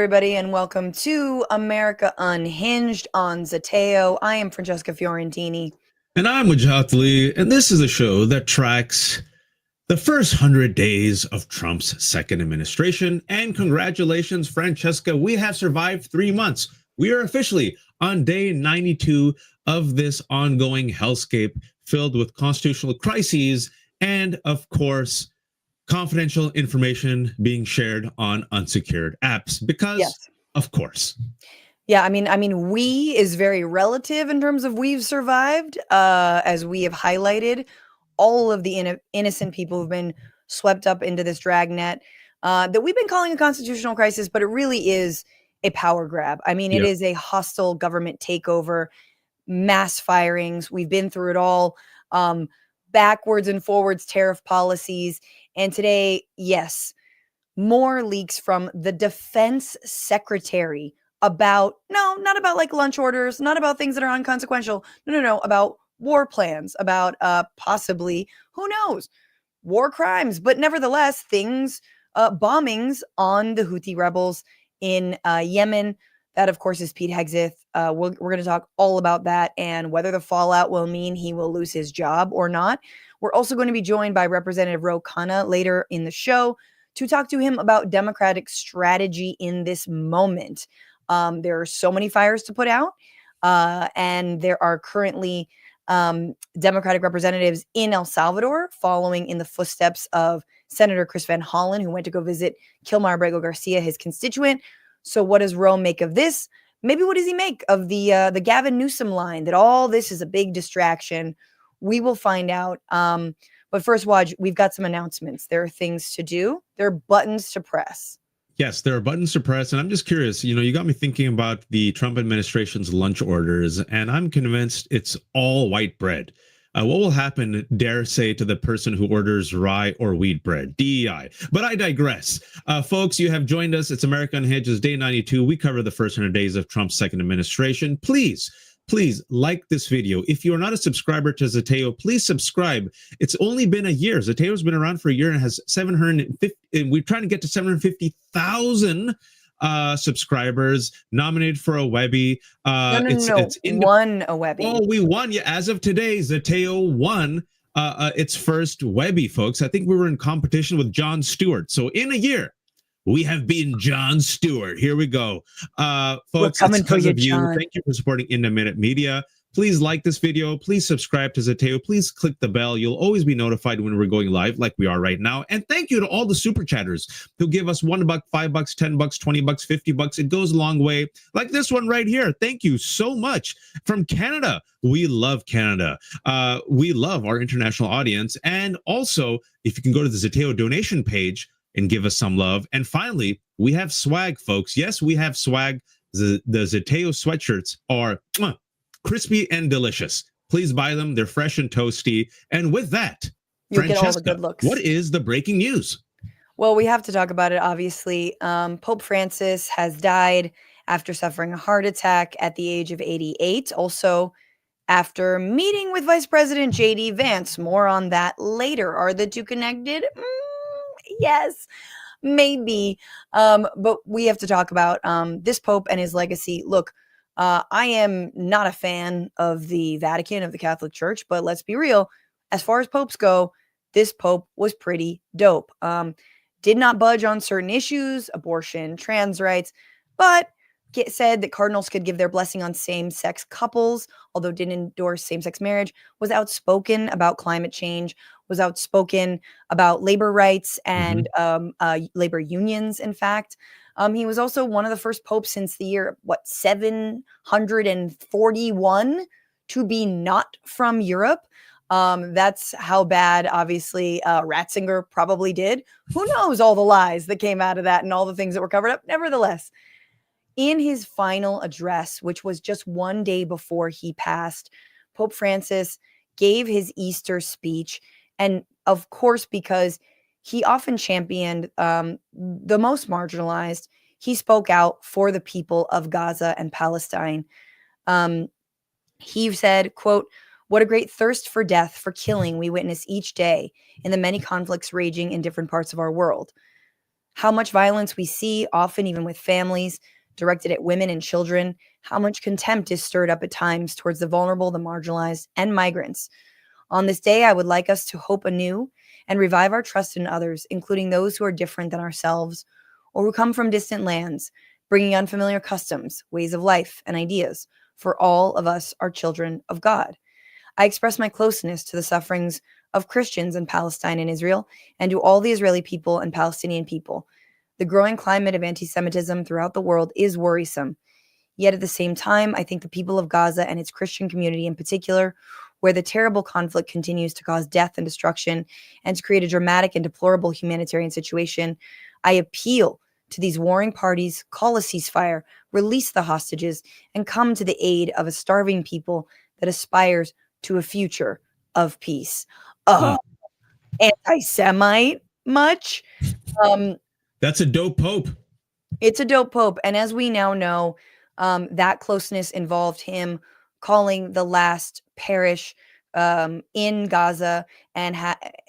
everybody, and welcome to America Unhinged on Zeteo. I am Francesca Fiorentini. And I'm Wajahat, and this is a show that tracks the first 100 days of Trump's second administration. And congratulations, Francesca, we have survived 3 months. We are officially on day 92 of this ongoing hellscape filled with constitutional crises and, of course, confidential information being shared on unsecured apps because, yes, of course. Yeah, I mean, we is very relative in terms of we've survived, as we have highlighted all of the innocent people who've been swept up into this dragnet that we've been calling a constitutional crisis, but it really is a power grab. I mean, it is a hostile government takeover, mass firings. We've been through it all, backwards and forwards tariff policies. And today, yes, more leaks from the defense secretary about, not about like lunch orders, not about things that are inconsequential. No, about war plans, about possibly, who knows, war crimes, but nevertheless, things, bombings on the Houthi rebels in Yemen. That, of course, is Pete Hegseth. We're going to talk all about that and whether the fallout will mean he will lose his job or not. We're also going to be joined by Representative Khanna later in the show to talk to him about Democratic strategy in this moment. There are so many fires to put out, and there are currently Democratic representatives in El Salvador following in the footsteps of Senator Chris Van Hollen, who went to go visit Kilmar Abrego Garcia, his constituent. So what does Rome make of this? Maybe what does he make of the Gavin Newsom line that all this is a big distraction? We will find out. But first, Waj, we've got some announcements. There are things to do. There are buttons to press. Yes, there are buttons to press. And I'm just curious, you got me thinking about the Trump administration's lunch orders, and I'm convinced it's all white bread. What will happen, dare say, to the person who orders rye or wheat bread? DEI. But I digress. Folks, you have joined us. It's America Unhinged. It's day 92. We cover the first 100 days of Trump's second administration. Please like this video. If you're not a subscriber to Zeteo, please subscribe. It's only been a year. Zeteo's been around for a year and has 750. We're trying to get to 750,000 subscribers. Nominated for a Webby. Won a Webby. Oh, we won. Yeah, as of today, Zeteo won its first Webby, folks. I think we were in competition with Jon Stewart. So in a year, we have been Jon Stewart. Here we go. Folks, it's because of you. John. Thank you for supporting In a Minute Media. Please like this video. Please subscribe to Zeteo. Please click the bell. You'll always be notified when we're going live like we are right now. And thank you to all the super chatters who give us $1, $5, $10, $20, $50. It goes a long way. Like this one right here. Thank you so much. From Canada. We love Canada. We love our international audience. And also, if you can go to the Zeteo donation page and give us some love. And finally, we have swag, folks. Yes, we have swag. The Zeteo sweatshirts are crispy and delicious. Please buy them. They're fresh and toasty. And with that, you'll get all the good looks. What is the breaking news? Well, we have to talk about it, obviously. Pope Francis has died after suffering a heart attack at the age of 88. Also, after meeting with Vice President J.D. Vance. More on that later. Are the two connected? Yes, maybe. But we have to talk about this Pope and his legacy. Look, I am not a fan of the Vatican, of the Catholic Church, but let's be real. As far as popes go, this Pope was pretty dope. Did not budge on certain issues, abortion, trans rights, but said that cardinals could give their blessing on same-sex couples, although didn't endorse same-sex marriage, was outspoken about climate change, was outspoken about labor rights and labor unions, in fact. He was also one of the first popes since the year, 741 to be not from Europe. That's how bad, obviously, Ratzinger probably did. Who knows all the lies that came out of that and all the things that were covered up. Nevertheless, in his final address, which was just one day before he passed, Pope Francis gave his Easter speech. And of course, because he often championed the most marginalized, he spoke out for the people of Gaza and Palestine. He said, quote, "What a great thirst for death, for killing we witness each day in the many conflicts raging in different parts of our world." how much violence we see, often even with families, directed at women and children, how much contempt is stirred up at times towards the vulnerable, the marginalized, and migrants. On this day, I would like us to hope anew and revive our trust in others, including those who are different than ourselves or who come from distant lands, bringing unfamiliar customs, ways of life, and ideas, for all of us are children of God. I express my closeness to the sufferings of Christians in Palestine and Israel, and to all the Israeli people and Palestinian people. The growing climate of anti Semitism throughout the world is worrisome. Yet at the same time, I think the people of Gaza and its Christian community in particular, where the terrible conflict continues to cause death and destruction and to create a dramatic and deplorable humanitarian situation, I appeal to these warring parties, call a ceasefire, release the hostages, and come to the aid of a starving people that aspires to a future of peace. Anti-Semite much? That's a dope pope. It's a dope pope. And as we now know, that closeness involved him calling the last parish in Gaza and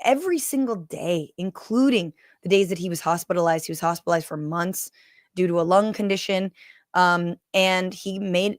every single day, including the days that he was hospitalized. He was hospitalized for months due to a lung condition. And he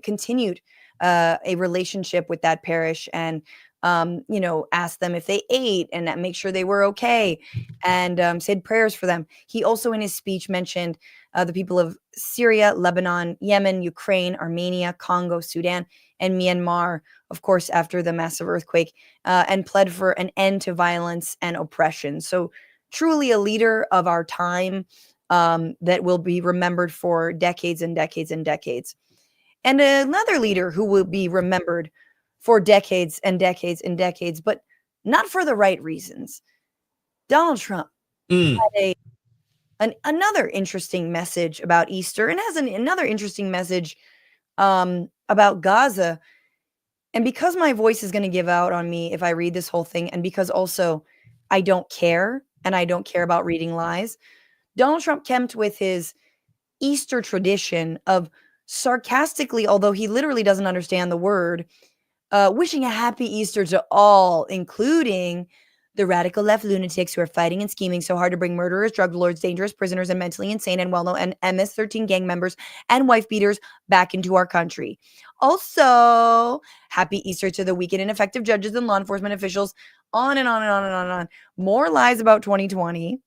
continued a relationship with that parish and asked them if they ate and make sure they were okay, and said prayers for them. He also in his speech mentioned the people of Syria, Lebanon, Yemen, Ukraine, Armenia, Congo, Sudan, and Myanmar, of course, after the massive earthquake, and pled for an end to violence and oppression. So truly a leader of our time that will be remembered for decades and decades and decades. And another leader who will be remembered for decades and decades and decades, but not for the right reasons. Donald Trump had another interesting message about Easter and has another interesting message about Gaza. And because my voice is going to give out on me if I read this whole thing, and because also I don't care and I don't care about reading lies, Donald Trump kept with his Easter tradition of sarcastically, although he literally doesn't understand the word, wishing a happy Easter to all, including the radical left lunatics who are fighting and scheming so hard to bring murderers, drug lords, dangerous prisoners, and mentally insane and well-known and MS-13 gang members and wife beaters back into our country. Also, happy Easter to the weak and ineffective judges and law enforcement officials, on and on and on and on and on. More lies about 2020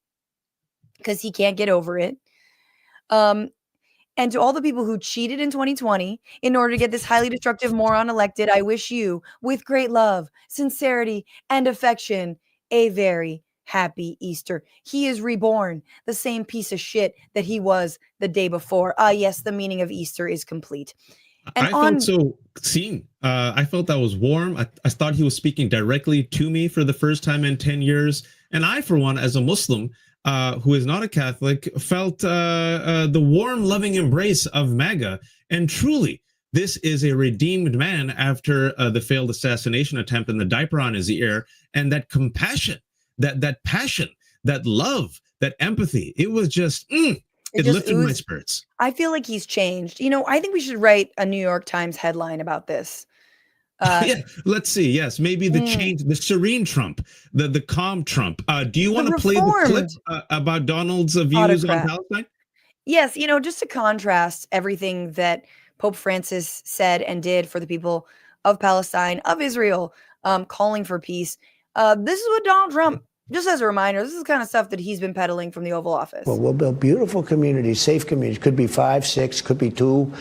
because he can't get over it. And to all the people who cheated in 2020 in order to get this highly destructive moron elected, I wish you, with great love, sincerity, and affection, a very happy Easter. He is reborn, the same piece of shit that he was the day before. Yes, the meaning of Easter is complete. And I felt so seen. I felt that was warm. I thought he was speaking directly to me for the first time in 10 years. And I, for one, as a Muslim, who is not a Catholic, felt the warm, loving embrace of MAGA. And truly, this is a redeemed man after the failed assassination attempt and the diaper on his ear. And that compassion, that passion, that love, that empathy, it was just, it lifted my spirits. I feel like he's changed. I think we should write a New York Times headline about this. Yeah, let's see. Yes, maybe the change, the serene Trump, the calm Trump. Do you want to play the clip about Donald's views on Palestine? Yes, just to contrast everything that Pope Francis said and did for the people of Palestine, of Israel, calling for peace. This is what Donald Trump, just as a reminder, this is the kind of stuff that he's been peddling from the Oval Office. Well, we'll build beautiful communities, safe communities. Could be 5, 6, could be 2,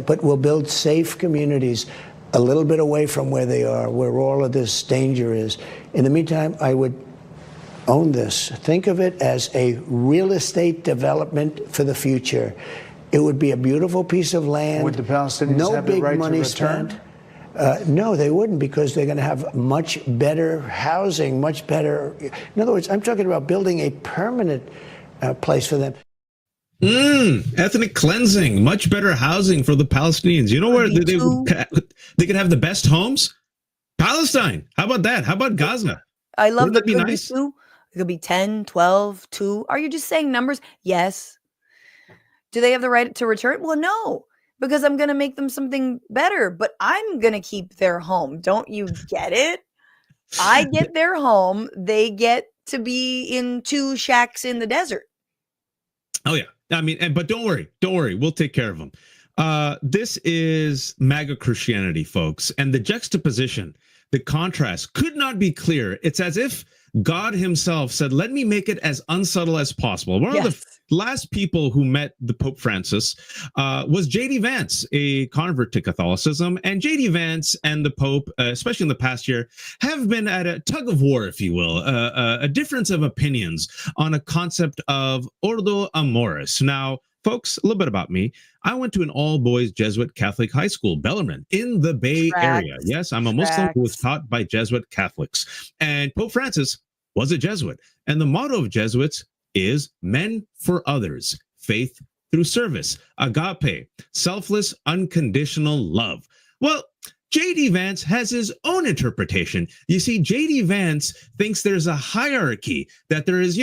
but we'll build safe communities a little bit away from where they are, where all of this danger is. In the meantime, I would own this. Think of it as a real estate development for the future. It would be a beautiful piece of land. Would the Palestinians have the right to return? No, they wouldn't, because they're going to have much better housing, much better. In other words, I'm talking about building a permanent place for them. Ethnic cleansing, much better housing for the Palestinians. You know where they could have the best homes? Palestine. How about that? How about Gaza? I love that. Could be 2. It could be 10, 12, 2. Are you just saying numbers? Yes. Do they have the right to return? Well, no, because I'm going to make them something better, but I'm going to keep their home. Don't you get it? I get their home. They get to be in 2 shacks in the desert. Oh yeah, I mean, but don't worry, we'll take care of them. This is MAGA Christianity, folks, and the juxtaposition, the contrast could not be clearer. It's as if God himself said, let me make it as unsubtle as possible. One of the last people who met the Pope Francis was J.D. Vance, a convert to Catholicism. And J.D. Vance and the Pope, especially in the past year, have been at a tug of war, if you will, a difference of opinions on a concept of Ordo Amoris. Now, folks, a little bit about me. I went to an all-boys Jesuit Catholic high school, Bellarmine, in the Bay Area. Yes, I'm a Muslim who was taught by Jesuit Catholics. And Pope Francis was a Jesuit. And the motto of Jesuits is men for others, faith through service, agape, selfless, unconditional love. Well, J.D. Vance has his own interpretation. You see, J.D. Vance thinks there's a hierarchy, that there is,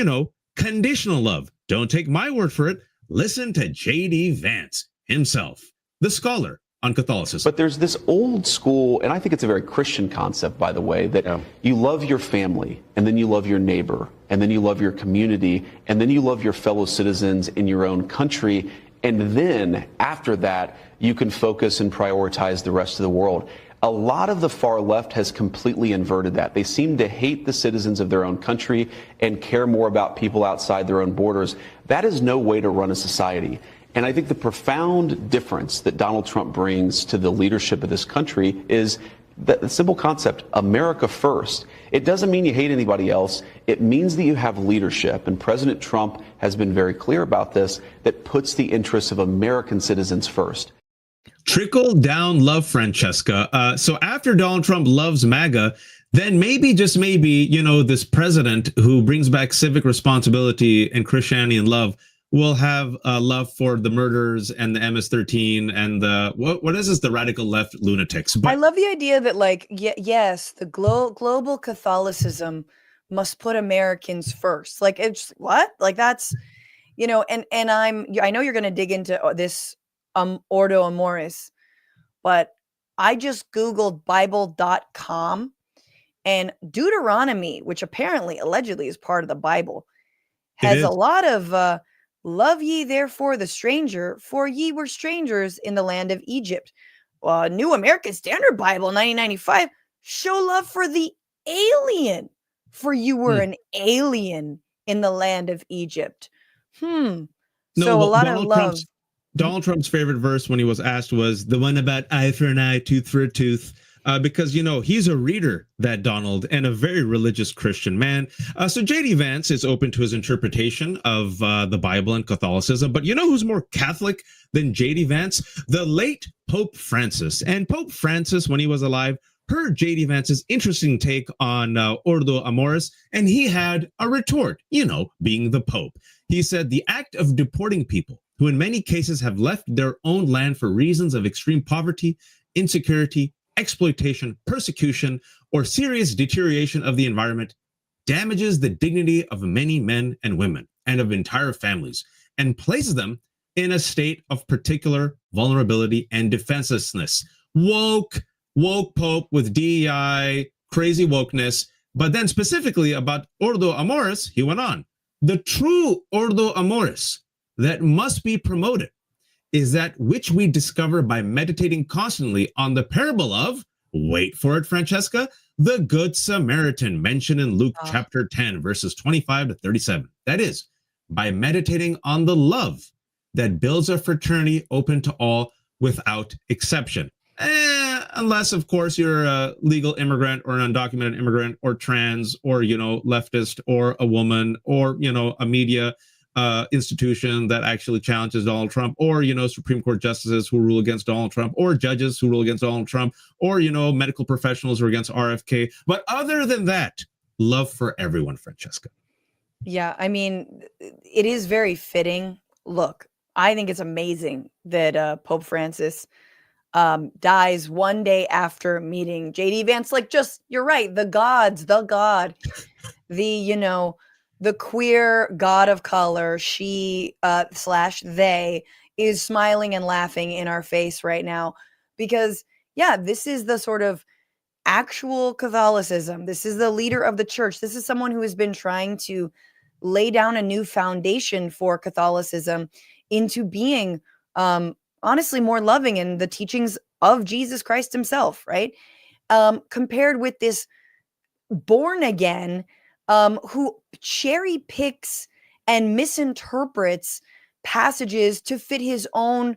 conditional love. Don't take my word for it. Listen to J.D. Vance himself, the scholar on Catholicism. But there's this old school, and I think it's a very Christian concept, by the way, that you love your family, and then you love your neighbor, and then you love your community, and then you love your fellow citizens in your own country. And then after that, you can focus and prioritize the rest of the world. A lot of the far left has completely inverted that. They seem to hate the citizens of their own country and care more about people outside their own borders. That is no way to run a society. And I think the profound difference that Donald Trump brings to the leadership of this country is the simple concept, America first. It doesn't mean you hate anybody else. It means that you have leadership, and President Trump has been very clear about this, that puts the interests of American citizens first. Trickle down love, Francesca. So after Donald Trump loves MAGA, then maybe, just maybe, this president who brings back civic responsibility and Christianity and love will have love for the murderers and the MS-13 and the, what is this, the radical left lunatics. But I love the idea that, yes, the global Catholicism must put Americans first. Like, it's what? Like, that's, and I know you're going to dig into this Ordo Amoris, but I just Googled Bible.com, and Deuteronomy, which allegedly is part of the Bible, has a lot of love ye therefore the stranger, for ye were strangers in the land of Egypt. New American Standard Bible 1995, show love for the alien, for you were an alien in the land of Egypt. So a lot of love. Donald Trump's favorite verse when he was asked was the one about eye for an eye, tooth for a tooth. Because, he's a reader, that Donald, and a very religious Christian man. So J.D. Vance is open to his interpretation of the Bible and Catholicism. But who's more Catholic than J.D. Vance? The late Pope Francis. And Pope Francis, when he was alive, heard J.D. Vance's interesting take on Ordo Amoris, and he had a retort, being the Pope. He said the act of deporting people who in many cases have left their own land for reasons of extreme poverty, insecurity, exploitation, persecution, or serious deterioration of the environment damages the dignity of many men and women and of entire families, and places them in a state of particular vulnerability and defenselessness. Woke Pope with DEI, crazy wokeness. But then specifically about Ordo Amoris, he went on. The true Ordo Amoris that must be promoted is that which we discover by meditating constantly on the parable of, wait for it, Francesca, the Good Samaritan mentioned in Luke chapter 10, verses 25 to 37. That is, by meditating on the love that builds a fraternity open to all without exception. Unless, of course, you're a legal immigrant or an undocumented immigrant or trans or, leftist or a woman or, a media institution that actually challenges Donald Trump, or Supreme Court justices who rule against Donald Trump, or judges who rule against Donald Trump, or medical professionals who are against RFK. But other than that, love for everyone, Francesca. Yeah, I mean, it is very fitting. Look, I think it's amazing that Pope Francis dies one day after meeting J.D. Vance. You're right, the God, the queer god of color, she / they, is smiling and laughing in our face right now. Because, this is the sort of actual Catholicism. This is the leader of the church. This is someone who has been trying to lay down a new foundation for Catholicism into being honestly more loving in the teachings of Jesus Christ himself, right? Compared with this born again who cherry picks and misinterprets passages to fit his own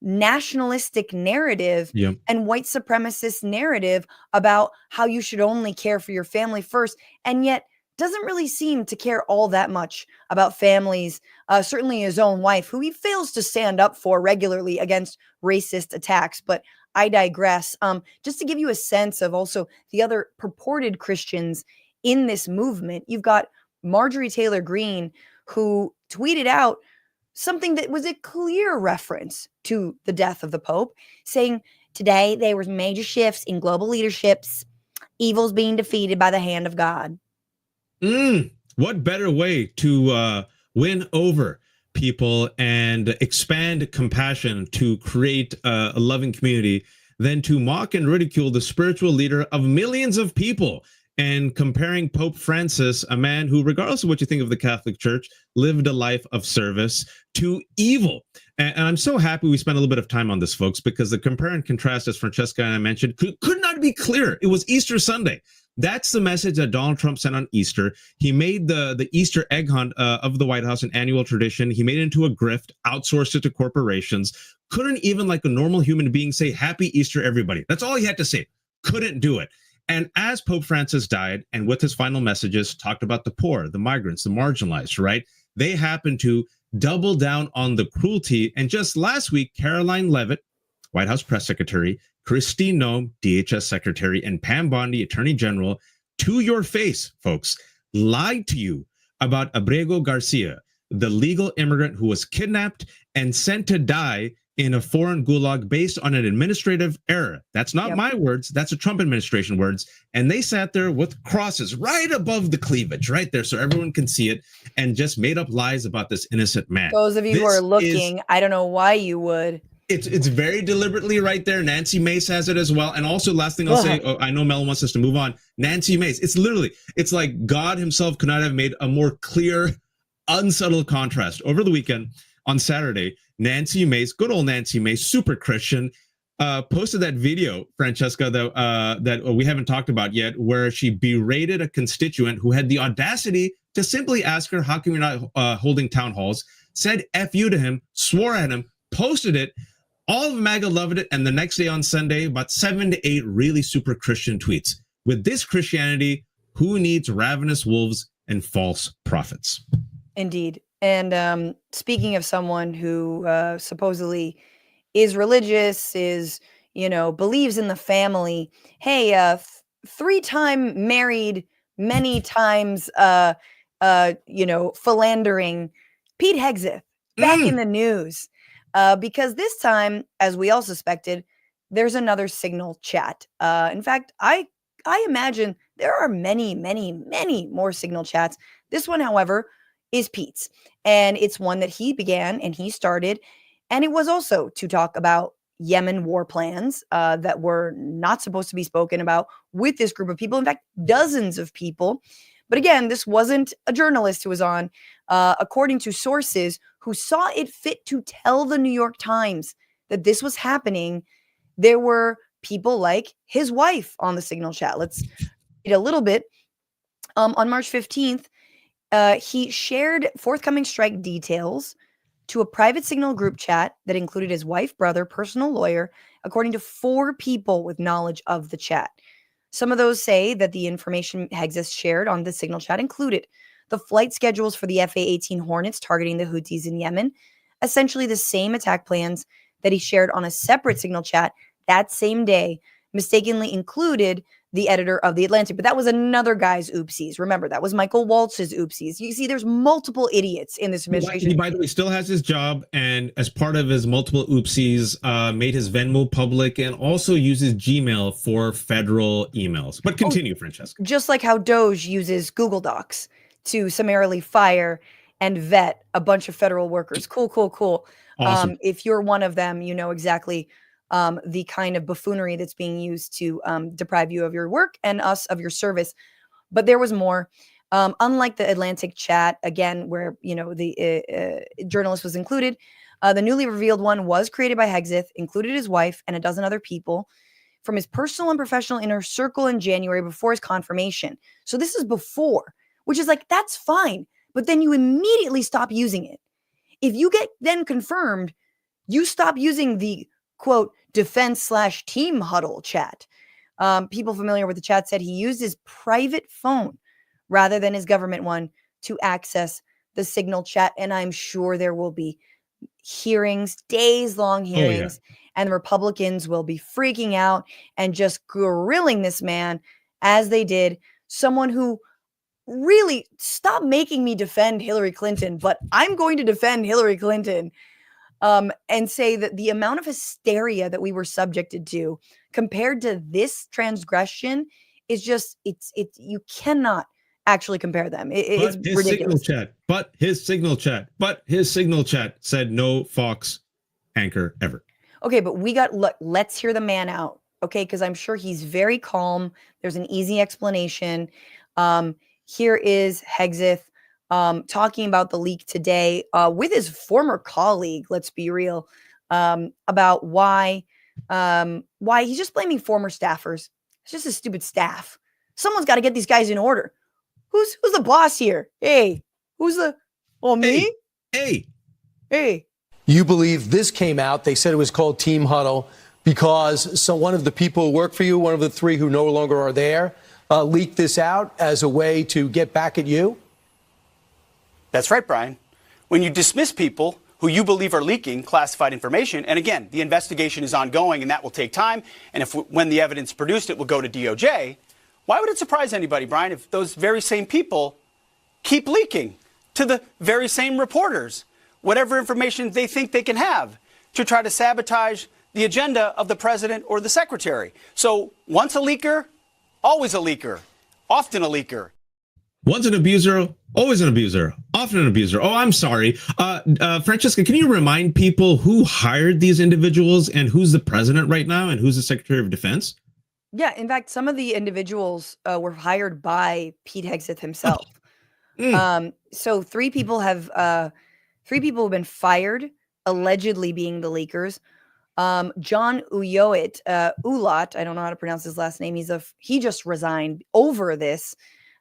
nationalistic narrative and white supremacist narrative about how you should only care for your family first, and yet doesn't really seem to care all that much about families, certainly his own wife, who he fails to stand up for regularly against racist attacks. But I digress. Just to give you a sense of also the other purported Christians in this movement, you've got Marjorie Taylor Greene, who tweeted out something that was a clear reference to the death of the Pope, saying, "Today there was major shifts in global leaderships, evil's being defeated by the hand of God." What better way to win over people and expand compassion to create a loving community than to mock and ridicule the spiritual leader of millions of people, and comparing Pope Francis, a man who, regardless of what you think of the Catholic Church, lived a life of service, to evil. And I'm so happy we spent a little bit of time on this, folks, because the compare and contrast, as Francesca and I mentioned, could not be clearer. It was Easter Sunday. That's the message that Donald Trump sent on Easter. He made the Easter egg hunt of the White House an annual tradition. He made it into a grift, outsourced it to corporations. Couldn't even, like a normal human being, say, "Happy Easter, everybody." That's all he had to say. Couldn't do it. And as Pope Francis died, and with his final messages, talked about the poor, the migrants, the marginalized, right? They happened to double down on the cruelty. And just last week, Caroline Leavitt, White House press secretary, Kristi Noem, DHS secretary, and Pam Bondi, attorney general, to your face, folks, lied to you about Abrego Garcia, the legal immigrant who was kidnapped and sent to die in a foreign gulag based on an administrative error. That's not my words. That's a Trump administration words. And they sat there with crosses right above the cleavage, right there, so everyone can see it, and just made up lies about this innocent man. Those of you who are looking, I don't know why you would. It's very deliberately right there. Nancy Mace has it as well. And also, last thing I'll say, I know Mel wants us to move on. Nancy Mace, it's like God himself could not have made a more clear, unsubtle contrast. Over the weekend, on Saturday, Nancy Mace, good old Nancy Mace, super Christian, posted that video, Francesca, that we haven't talked about yet, where she berated a constituent who had the audacity to simply ask her, "How come you're not holding town halls?" Said "F you" to him, swore at him, posted it. All of MAGA loved it. And the next day on Sunday, about 7 to 8 really super Christian tweets. With this Christianity, who needs ravenous wolves and false prophets? Indeed. And speaking of someone who supposedly is religious, believes in the family. Hey, 3-time married, many times, philandering Pete Hegseth back in the news. Because this time, as we all suspected, there's another Signal chat. In fact, I imagine there are many, many, many more Signal chats. This one, however, is Pete's. And it's one that he began and he started. And it was also to talk about Yemen war plans that were not supposed to be spoken about with this group of people. In fact, dozens of people. But again, this wasn't a journalist who was on. According to sources who saw it fit to tell the New York Times that this was happening, there were people like his wife on the Signal chat. Let's read a little bit. On March 15th, he shared forthcoming strike details to a private Signal group chat that included his wife, brother, personal lawyer, according to 4 people with knowledge of the chat. Some of those say that the information Hegseth shared on the Signal chat included the flight schedules for the FA-18 Hornets targeting the Houthis in Yemen, essentially the same attack plans that he shared on a separate Signal chat that same day, mistakenly included the editor of The Atlantic. But that was another guy's oopsies. Remember, that was Michael Waltz's oopsies. You see, there's multiple idiots in this administration. He, by the way, still has his job, and as part of his multiple oopsies, made his Venmo public and also uses Gmail for federal emails. But continue, Francesca. Just like how Doge uses Google Docs to summarily fire and vet a bunch of federal workers. Cool. Awesome. If you're one of them, you know exactly the kind of buffoonery that's being used to deprive you of your work and us of your service. But there was more. Unlike the Atlantic chat, again, where the journalist was included, the newly revealed one was created by Hegseth, included his wife and a dozen other people from his personal and professional inner circle in January before his confirmation. So this is before, which is like, that's fine. But then you immediately stop using it. If you get then confirmed, you stop using the quote defense/team huddle chat. People familiar with the chat said he used his private phone rather than his government one to access the Signal chat. And I'm sure there will be hearings, days-long hearings, and the Republicans will be freaking out and just grilling this man as they did someone who really, stop making me defend Hillary Clinton, but I'm going to defend Hillary Clinton and say that the amount of hysteria that we were subjected to compared to this transgression is just, you cannot actually compare them. It's ridiculous. His signal chat said no Fox anchor ever. Okay, but let's hear the man out. Okay, because I'm sure he's very calm. There's an easy explanation. Here is Hegseth talking about the leak today with his former colleague, let's be real, about why he's just blaming former staffers. It's just a stupid staff. Someone's got to get these guys in order. Who's the boss here? Hey, me? Hey. You believe this came out, they said it was called Team Huddle, because one of the people who work for you, one of the three who no longer are there, leaked this out as a way to get back at you? That's right, Brian. When you dismiss people who you believe are leaking classified information, and again, the investigation is ongoing and that will take time, and when the evidence produced, it will go to DOJ, why would it surprise anybody, Brian, if those very same people keep leaking to the very same reporters whatever information they think they can have to try to sabotage the agenda of the president or the secretary? So once a leaker, always a leaker, often a leaker. Once an abuser, always an abuser, often an abuser. Oh, I'm sorry. Francesca, can you remind people who hired these individuals and who's the president right now and who's the Secretary of Defense? Yeah, in fact, some of the individuals were hired by Pete Hegseth himself. So three people have been fired, allegedly being the leakers. John Ulot, I don't know how to pronounce his last name. He just resigned over this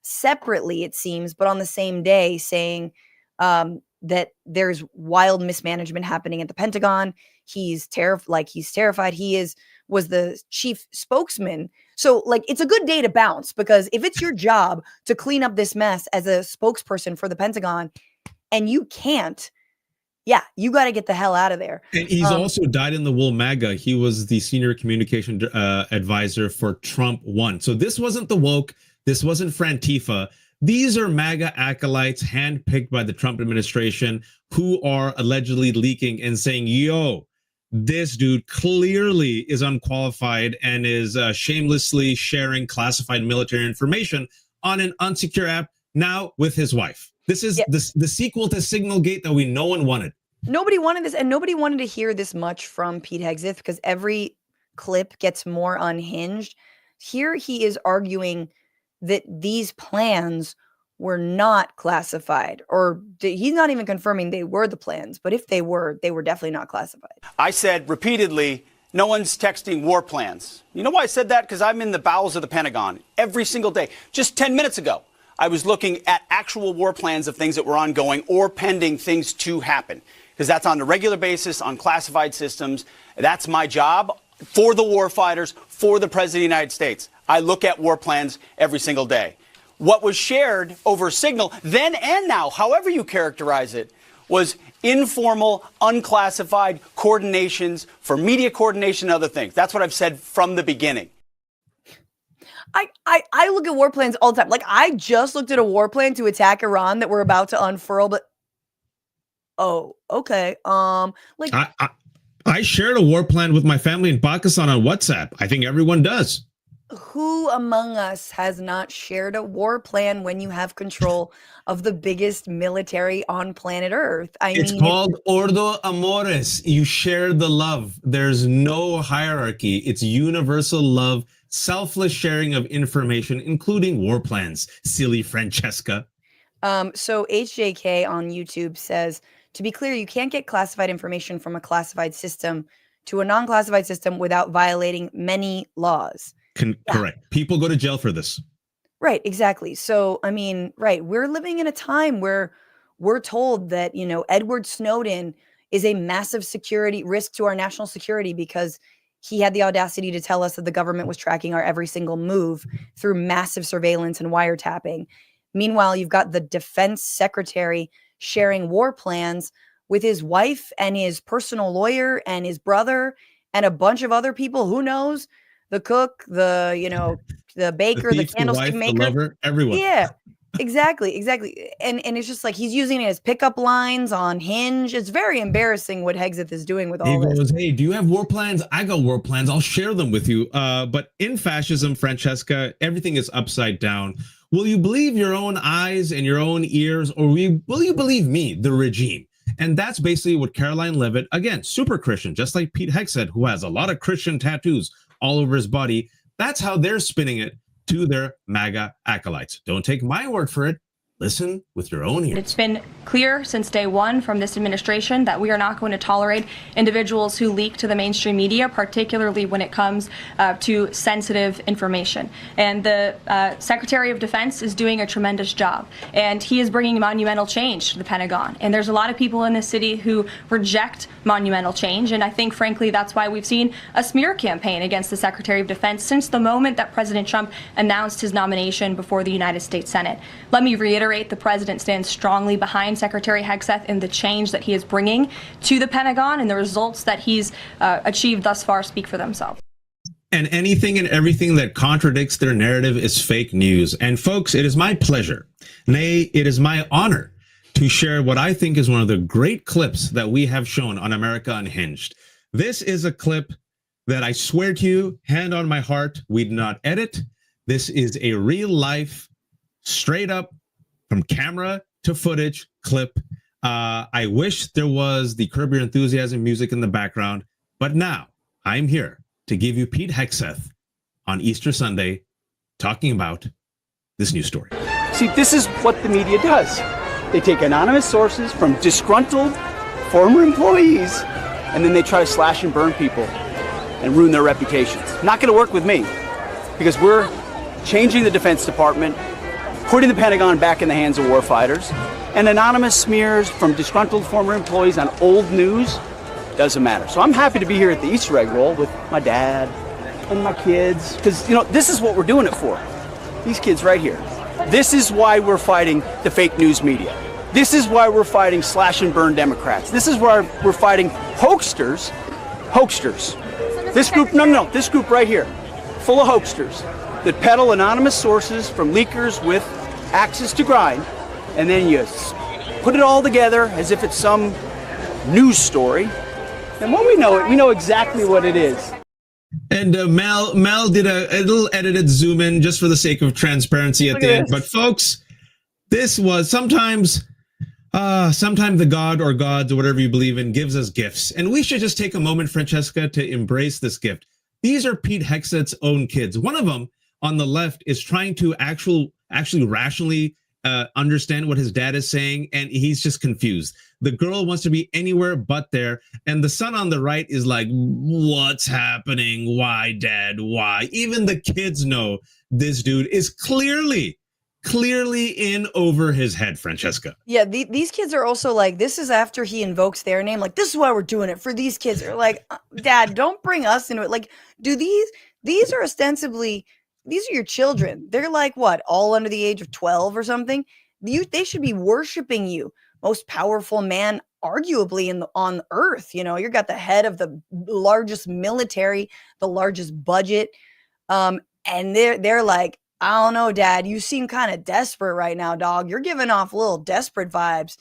separately, it seems, but on the same day, saying that there's wild mismanagement happening at the Pentagon. He's terrified. Was the chief spokesman. So it's a good day to bounce, because if it's your job to clean up this mess as a spokesperson for the Pentagon and you can't, you got to get the hell out of there. And he's also dyed in the wool MAGA. He was the senior communication advisor for Trump 1. So this wasn't the woke. This wasn't Frantifa. These are MAGA acolytes handpicked by the Trump administration who are allegedly leaking and saying, yo, this dude clearly is unqualified and is shamelessly sharing classified military information on an unsecure app now with his wife. This is the sequel to Signalgate that no one wanted. Nobody wanted this, and nobody wanted to hear this much from Pete Hegseth, because every clip gets more unhinged. Here he is arguing that these plans were not classified, or he's not even confirming they were the plans, but if they were definitely not classified. I said repeatedly, no one's texting war plans. You know why I said that? Because I'm in the bowels of the Pentagon every single day. Just 10 minutes ago, I was looking at actual war plans of things that were ongoing or pending things to happen, because that's on a regular basis on classified systems. That's my job for the war fighters, for the President of the United States. I look at war plans every single day. What was shared over Signal then and now, however you characterize it, was informal, unclassified coordinations for media coordination and other things. That's what I've said from the beginning. I look at war plans all the time. I just looked at a war plan to attack Iran that we're about to unfurl, but okay. I shared a war plan with my family in Pakistan on WhatsApp. I think everyone does. Who among us has not shared a war plan when you have control of the biggest military on planet Earth? It's called Ordo Amores. You share the love. There's no hierarchy. It's universal love selfless sharing of information, including war plans. Silly Francesca. So HJK on YouTube says, to be clear, you can't get classified information from a classified system to a non-classified system without violating many laws. Correct. People go to jail for this. Right, exactly. So, I mean, right, we're living in a time where we're told that, you know, Edward Snowden is a massive security risk to our national security because he had the audacity to tell us that the government was tracking our every single move through massive surveillance and wiretapping. Meanwhile, you've got the defense secretary sharing war plans with his wife and his personal lawyer and his brother and a bunch of other people. Who knows? The cook, the, you know, the baker, the candlestick maker, the lover, everyone. Yeah, exactly. And it's just like he's using it as pickup lines on Hinge. It's very embarrassing what Hegseth is doing with all this. Hey, do you have war plans? I got war plans. I'll share them with you. But in fascism, Francesca, everything is upside down. Will you believe your own eyes and your own ears, or will you believe me, the regime? And that's basically what Caroline Leavitt, again, super Christian, just like Pete Hegseth, who has a lot of Christian tattoos all over his body. That's how they're spinning it to their MAGA acolytes. Don't take my word for it. Listen with your own ears. It's been clear since day one from this administration that we are not going to tolerate individuals who leak to the mainstream media, particularly when it comes to sensitive information. And the Secretary of Defense is doing a tremendous job. And he is bringing monumental change to the Pentagon. And there's a lot of people in this city who reject monumental change. And I think, frankly, that's why we've seen a smear campaign against the Secretary of Defense since the moment that President Trump announced his nomination before the United States Senate. Let me reiterate, the president stands strongly behind Secretary Hegseth in the change that he is bringing to the Pentagon, and the results that he's achieved thus far speak for themselves. And anything and everything that contradicts their narrative is fake news. And folks, it is my pleasure, nay, it is my honor to share what I think is one of the great clips that we have shown on America Unhinged. This is a clip that I swear to you, hand on my heart, we did not edit. This is a real life, straight up, from camera to footage clip. I wish there was the Curb Your Enthusiasm music in the background, but now I'm here to give you Pete Hegseth on Easter Sunday talking about this news story. See, this is what the media does. They take anonymous sources from disgruntled former employees, and then they try to slash and burn people and ruin their reputations. Not going to work with me, because we're changing the Defense Department, putting the Pentagon back in the hands of warfighters, and anonymous smears from disgruntled former employees on old news doesn't matter. So I'm happy to be here at the Easter egg roll with my dad and my kids, because, you know, this is what we're doing it for. These kids right here. This is why we're fighting the fake news media. This is why we're fighting slash and burn Democrats. This is why we're fighting hoaxsters. This group, no, this group right here, full of hoaxsters that peddle anonymous sources from leakers with axes to grind, and then you put it all together as if it's some news story. And when we know it, we know exactly what it is. And Mel did a little edited zoom in just for the sake of transparency at the end. But folks, this was sometimes the God or gods or whatever you believe in gives us gifts. And we should just take a moment, Francesca, to embrace this gift. These are Pete Hegseth's own kids. One of them on the left is trying to actually rationally understand what his dad is saying, and he's just confused. The girl wants to be anywhere but there, and the son on the right is like, what's happening? Why, Dad? Why? Even the kids know this dude is clearly in over his head, Francesca. Yeah, these kids are also like, this is after he invokes their name. Like, this is why we're doing it for these kids. They're like, Dad, don't bring us into it. Like, do these are ostensibly, these are your children. They're like, what, all under the age of 12 or something? They should be worshiping you. Most powerful man, arguably, on earth. You know, you got the head of the largest military, the largest budget. And they're like, I don't know, Dad, you seem kind of desperate right now, dog. You're giving off little desperate vibes.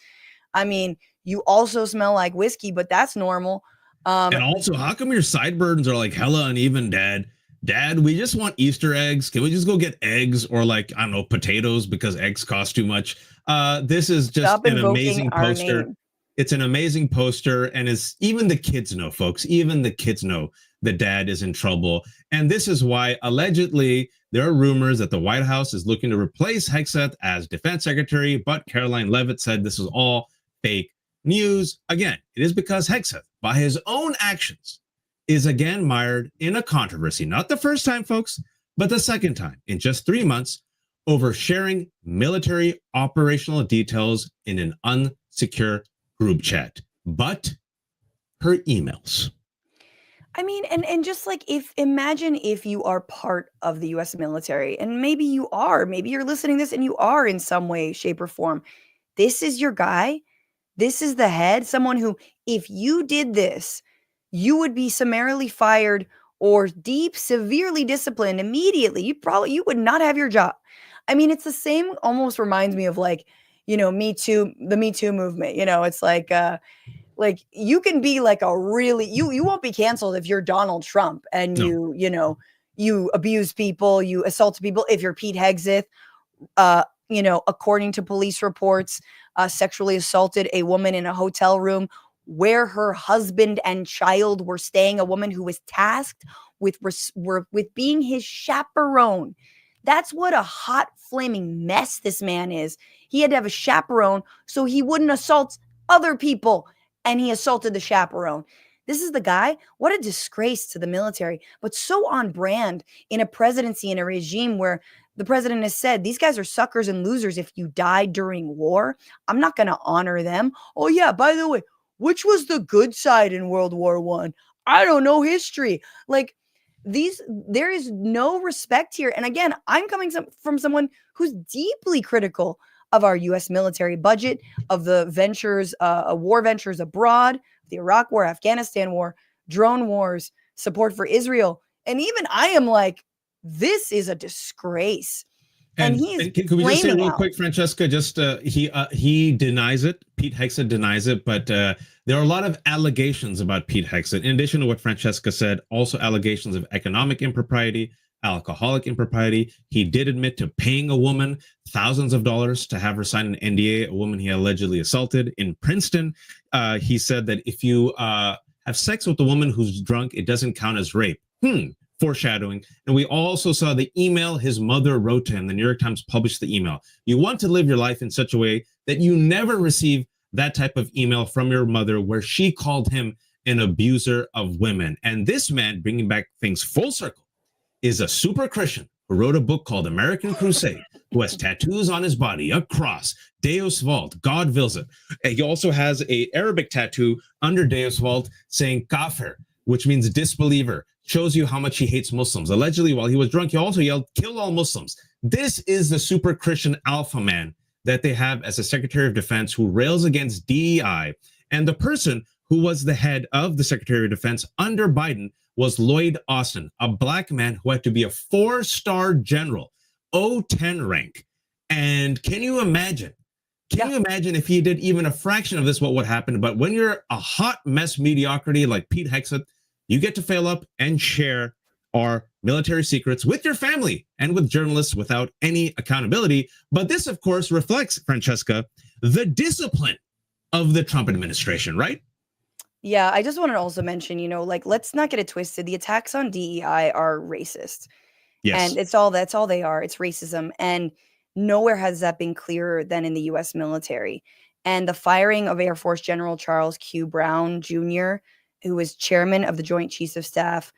I mean, you also smell like whiskey, but that's normal. And also, how come your sideburns are like hella uneven, Dad? Dad, we just want Easter eggs. Can we just go get eggs or, like, I don't know, potatoes because eggs cost too much? This is just an amazing poster. It's an amazing poster, and even the kids know, folks. Even the kids know the dad is in trouble. And this is why allegedly there are rumors that the White House is looking to replace Hegseth as defense secretary, but Caroline Leavitt said this is all fake news. Again, it is because Hegseth, by his own actions, is again mired in a controversy. Not the first time, folks, but the second time in just 3 months over sharing military operational details in an unsecure group chat. But her emails. I mean, and just like imagine if you are part of the US military, and maybe you are, maybe you're listening to this and you are in some way, shape, or form. This is your guy. This is the head, someone who, if you did this, you would be summarily fired or severely disciplined immediately. You would not have your job. I mean, it's the same, almost reminds me of like, Me Too, the Me Too movement. It's like you can be like you won't be canceled if you're Donald Trump and you abuse people, you assault people. If you're Pete Hegseth, according to police reports, sexually assaulted a woman in a hotel room where her husband and child were staying, a woman who was tasked with being his chaperone. That's what a hot flaming mess this man is. He had to have a chaperone so he wouldn't assault other people, and he assaulted the chaperone. This is the guy. What a disgrace to the military, but so on brand in a presidency, in a regime where the president has said, these guys are suckers and losers if you die during war. I'm not going to honor them. Oh, yeah, by the way, which was the good side in World War I don't know history. Like, there is no respect here. And again, I'm coming from someone who's deeply critical of our U.S. military budget, of the ventures, war ventures abroad, the Iraq War, Afghanistan War, drone wars, support for Israel. And even I am like, this is a disgrace. And he's can we just say real out. quick, Francesca, just he denies it. Pete Hegseth denies it, but there are a lot of allegations about Pete Hegseth. In addition to what Francesca said, also allegations of economic impropriety, alcoholic impropriety. He did admit to paying a woman thousands of dollars to have her sign an NDA, a woman he allegedly assaulted in Princeton. He said that if you have sex with a woman who's drunk, it doesn't count as rape. Foreshadowing. And we also saw the email his mother wrote to him. The New York Times published the email. You want to live your life in such a way that you never receive that type of email from your mother where she called him an abuser of women. And this man, bringing back things full circle, is a super Christian who wrote a book called American Crusade, who has tattoos on his body, a cross, Deus Vult, God wills it. And he also has an Arabic tattoo under Deus Vult saying kafir, which means disbeliever. Shows you how much he hates Muslims. Allegedly, while he was drunk, he also yelled, kill all Muslims. This is the super Christian alpha man that they have as a Secretary of Defense who rails against DEI. And the person who was the head of the Secretary of Defense under Biden was Lloyd Austin, a black man who had to be a 4-star general, O10 rank. And can you imagine? Can you imagine if he did even a fraction of this, what would happen? But when you're a hot mess mediocrity like Pete Hegseth, you get to fail up and share our military secrets with your family and with journalists without any accountability. But this, of course, reflects, Francesca, the discipline of the Trump administration, right? Yeah, I just wanted to also mention, let's not get it twisted. The attacks on DEI are racist. Yes. And that's all they are. It's racism. And nowhere has that been clearer than in the U.S. military. And the firing of Air Force General Charles Q. Brown Jr., who was chairman of the Joint Chiefs of Staff,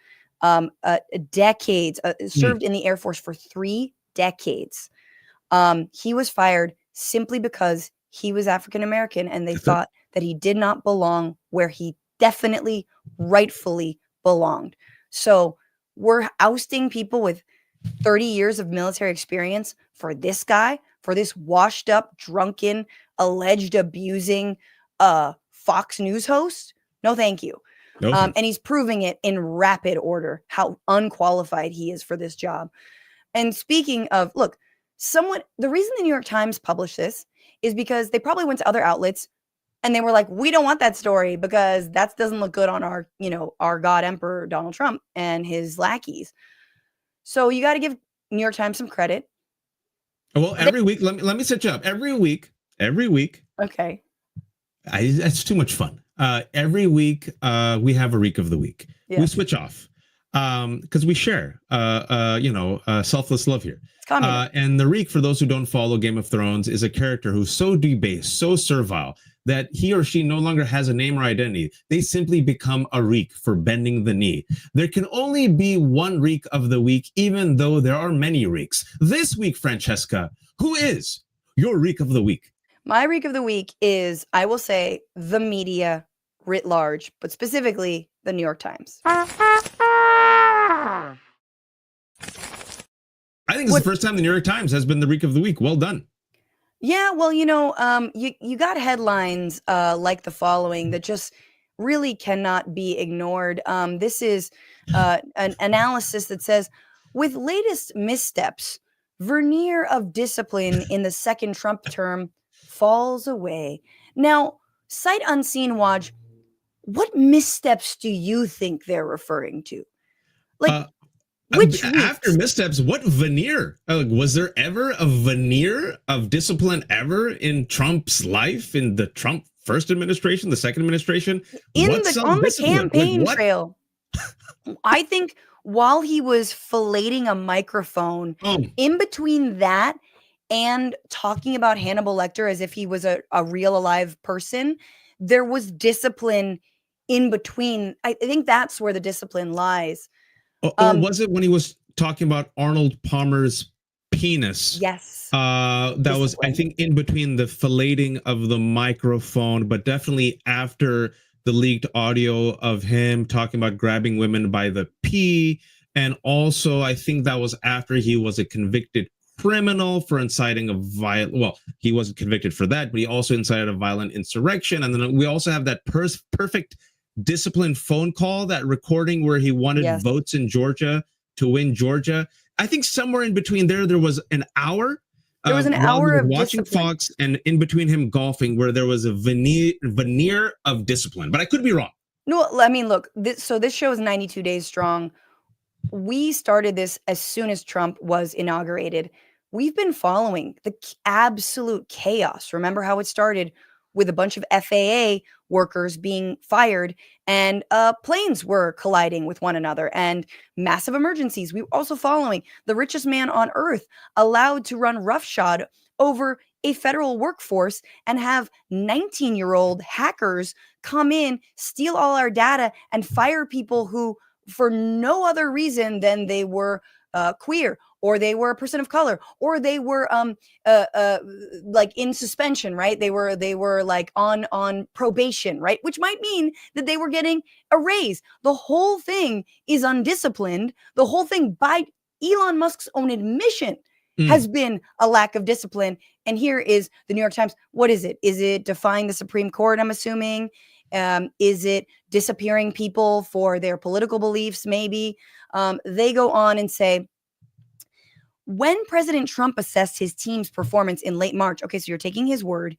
decades, served in the Air Force for 3 decades. He was fired simply because he was African American, and they thought that he did not belong where he definitely, rightfully belonged. So we're ousting people with 30 years of military experience for this guy, for this washed up, drunken, alleged abusing Fox News host. No, thank you. And he's proving it in rapid order how unqualified he is for this job. And speaking of, look, the reason the New York Times published this is because they probably went to other outlets and they were like, we don't want that story because that doesn't look good on our God Emperor Donald Trump and his lackeys. So you got to give New York Times some credit. Well, every week, let me set you up. Every week. Okay. It's too much fun. Every week, we have a Reek of the Week. Yeah. We switch off. because we share, selfless love here. It's communism. And the Reek, for those who don't follow Game of Thrones, is a character who's so debased, so servile, that he or she no longer has a name or identity. They simply become a Reek for bending the knee. There can only be one Reek of the week, even though there are many Reeks. This week, Francesca, who is your Reek of the week? My Reek of the week is, I will say, the media writ large, but specifically the New York Times. I think it's the first time the New York Times has been the Reek of the week. Well done. Yeah, well, you got headlines like the following that just really cannot be ignored. This is an analysis that says, with latest missteps, veneer of discipline in the second Trump term falls away. Now, sight unseen, Waj, what missteps do you think they're referring to? Like, after missteps, what veneer? Was there ever a veneer of discipline ever in Trump's life, in the Trump first administration, the second administration? On the campaign trail. I think while he was filleting a microphone, in between that and talking about Hannibal Lecter as if he was a real alive person, there was discipline in between. I think that's where the discipline lies. Or was it when he was talking about Arnold Palmer's penis? Yes. That was, I think, in between the filleting of the microphone, but definitely after the leaked audio of him talking about grabbing women by the pee. And also, I think that was after he was a convicted criminal for inciting a violent, well, he wasn't convicted for that, but he also incited a violent insurrection. And then we also have that perfect disciplined phone call, that recording where he wanted votes in Georgia to win Georgia. I think somewhere in between there was an hour. There was an hour of watching discipline. Fox, and in between him golfing, where there was a veneer of discipline. But I could be wrong. No, I mean, look, this show is 92 days strong. We started this as soon as Trump was inaugurated. We've been following the absolute chaos. Remember how it started with a bunch of FAA workers being fired, and planes were colliding with one another, and massive emergencies. We were also following the richest man on earth allowed to run roughshod over a federal workforce and have 19-year-old hackers come in, steal all our data, and fire people who, for no other reason than they were queer, or they were a person of color, or they were like in suspension, right? They were like on probation, right? Which might mean that they were getting a raise. The whole thing is undisciplined. The whole thing, by Elon Musk's own admission, has been a lack of discipline. And here is the New York Times. What is it? Is it defying the Supreme Court, I'm assuming? Is it disappearing people for their political beliefs? Maybe. They go on and say, when President Trump assessed his team's performance in late March, okay, so you're taking his word,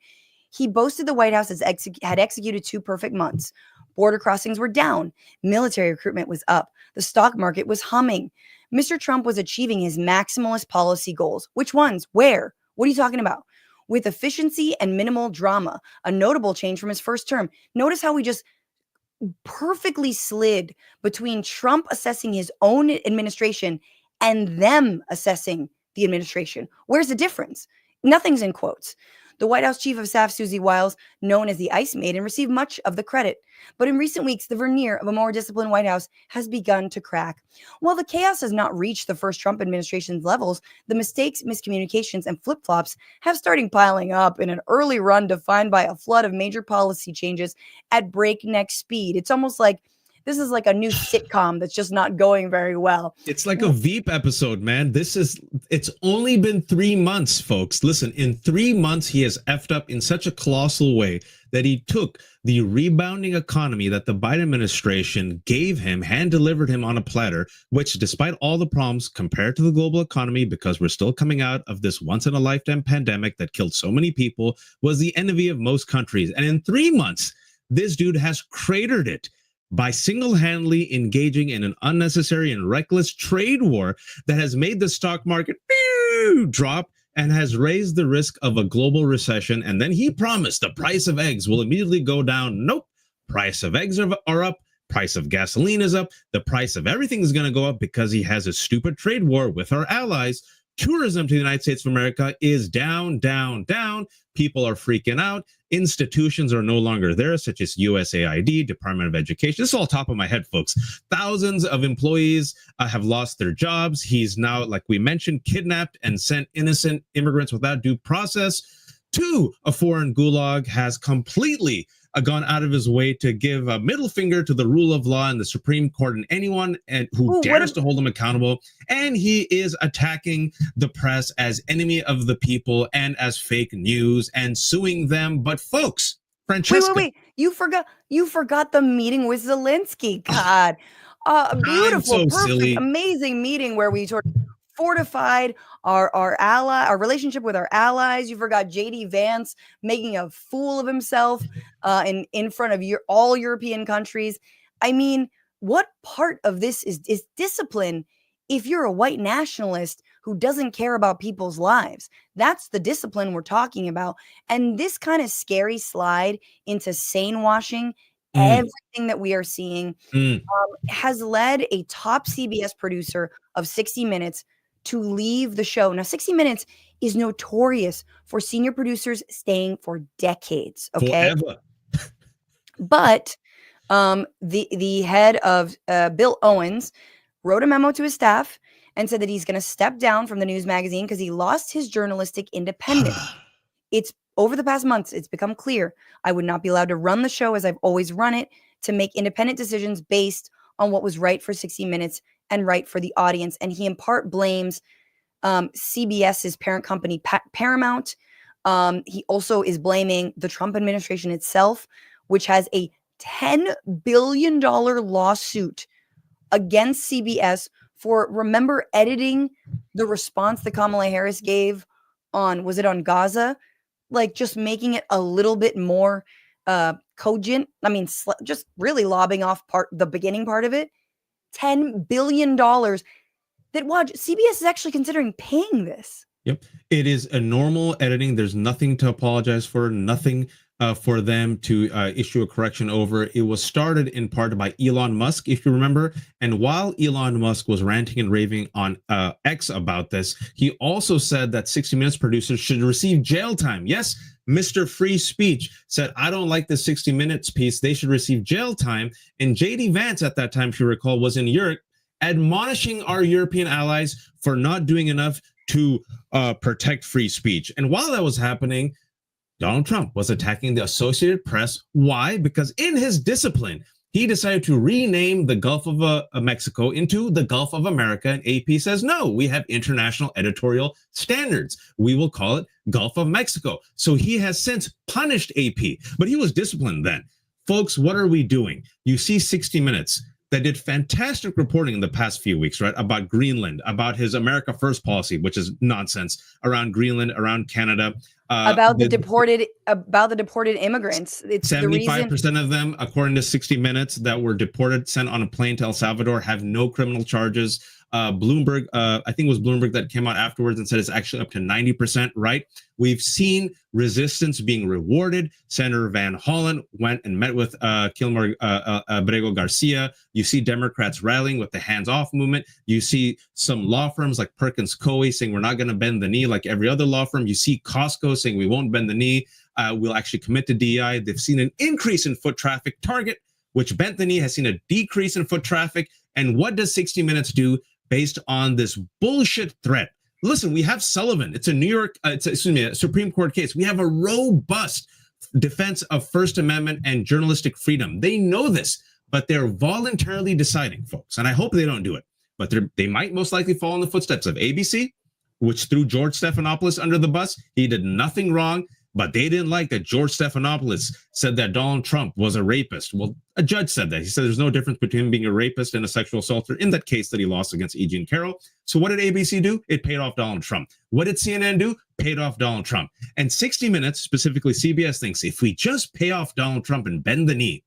he boasted the White House had executed 2 perfect months. Border crossings were down. Military recruitment was up. The stock market was humming. Mr. Trump was achieving his maximalist policy goals. Which ones? Where? What are you talking about? With efficiency and minimal drama, a notable change from his first term. Notice how we just perfectly slid between Trump assessing his own administration and them assessing the administration. Where's the difference? Nothing's in quotes. The White House Chief of Staff, Susie Wiles, known as the Ice Maiden, received much of the credit. But in recent weeks, the veneer of a more disciplined White House has begun to crack. While the chaos has not reached the first Trump administration's levels, the mistakes, miscommunications, and flip-flops have started piling up in an early run defined by a flood of major policy changes at breakneck speed. It's almost like this is like a new sitcom that's just not going very well. It's like a Veep episode, man. It's only been 3 months, folks. Listen, in 3 months, he has effed up in such a colossal way that he took the rebounding economy that the Biden administration gave him, hand-delivered him on a platter, which, despite all the problems compared to the global economy, because we're still coming out of this once-in-a-lifetime pandemic that killed so many people, was the envy of most countries. And in 3 months, this dude has cratered it by single-handedly engaging in an unnecessary and reckless trade war that has made the stock market drop and has raised the risk of a global recession. And then he promised the price of eggs will immediately go down. Nope. Price of eggs are up. Price of gasoline is up. The price of everything is going to go up because he has a stupid trade war with our allies. Tourism to the United States of America is down, down, down. People are freaking out. Institutions are no longer there, such as USAID, Department of Education. This is all top of my head, folks. Thousands of employees have lost their jobs. He's now, like we mentioned, kidnapped and sent innocent immigrants without due process to a foreign gulag, has completely gone out of his way to give a middle finger to the rule of law and the Supreme Court and anyone who dares to hold him accountable. And he is attacking the press as enemy of the people and as fake news and suing them. But folks, Francesca. Wait. You forgot the meeting with Zelensky. God. Beautiful, perfect, silly. Amazing meeting where we sort of fortified our relationship with our allies. You forgot JD Vance making a fool of himself in front of all European countries. I mean, what part of this is discipline if you're a white nationalist who doesn't care about people's lives? That's the discipline we're talking about. And this kind of scary slide into sane washing, everything that we are seeing has led a top CBS producer of 60 Minutes to leave the show. Now, 60 Minutes is notorious for senior producers staying for decades. Okay. Forever. But the head of Bill Owens wrote a memo to his staff and said that he's going to step down from the news magazine because he lost his journalistic independence. It's over the past months, it's become clear I would not be allowed to run the show as I've always run it, to make independent decisions based on what was right for 60 Minutes and right for the audience. And he in part blames CBS's parent company, Paramount. He also is blaming the Trump administration itself, which has a $10 billion lawsuit against CBS for, remember, editing the response that Kamala Harris gave on, was it on Gaza? Like just making it a little bit more cogent. I mean, just really lobbing off the beginning part of it. $10 billion that CBS is actually considering paying this. Yep. It is a normal editing. There's nothing to apologize for, nothing for them to issue a correction over. It was started in part by Elon Musk, if you remember. And while Elon Musk was ranting and raving on X about this, he also said that 60 Minutes producers should receive jail time. Yes, Mr. Free Speech said, I don't like the 60 Minutes piece. They should receive jail time. And JD Vance at that time, if you recall, was in Europe admonishing our European allies for not doing enough to protect free speech. And while that was happening, Donald Trump was attacking the Associated Press. Why? Because in his discipline, he decided to rename the Gulf of Mexico into the Gulf of America. And AP says, no, we have international editorial standards. We will call it Gulf of Mexico. So he has since punished AP, but he was disciplined then. Folks, what are we doing? You see 60 Minutes that did fantastic reporting in the past few weeks, right? About Greenland, about his America First policy, which is nonsense, around Greenland, around Canada. About the deported immigrants. It's 75% of them, according to 60 Minutes, that were deported, sent on a plane to El Salvador, have no criminal charges. Bloomberg, I think it was Bloomberg that came out afterwards and said it's actually up to 90%, right? We've seen resistance being rewarded. Senator Van Hollen went and met with Kilmer Abrego Garcia. You see Democrats rallying with the hands-off movement. You see some law firms like Perkins Coie saying we're not going to bend the knee like every other law firm. You see Costco saying we won't bend the knee. We'll actually commit to DEI. They've seen an increase in foot traffic. Target, which bent the knee, has seen a decrease in foot traffic. And what does 60 Minutes do based on this bullshit threat? Listen, we have Sullivan. It's a Supreme Court case. We have a robust defense of First Amendment and journalistic freedom. They know this, but they're voluntarily deciding, folks. And I hope they don't do it. But they might most likely follow in the footsteps of ABC, which threw George Stephanopoulos under the bus. He did nothing wrong, but they didn't like that George Stephanopoulos said that Donald Trump was a rapist. Well, a judge said that. He said there's no difference between him being a rapist and a sexual assaulter in that case that he lost against E. Jean Carroll. So what did ABC do? It paid off Donald Trump. What did CNN do? Paid off Donald Trump. And 60 Minutes, specifically CBS, thinks if we just pay off Donald Trump and bend the knee,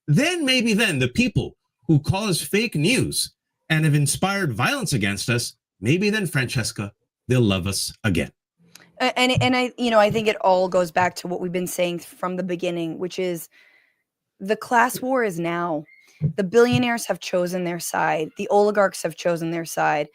then maybe then the people who call us fake news and have inspired violence against us, maybe then, Francesca, they'll love us again. And I think it all goes back to what we've been saying from the beginning, which is the class war is now. The billionaires have chosen their side. The oligarchs have chosen their side.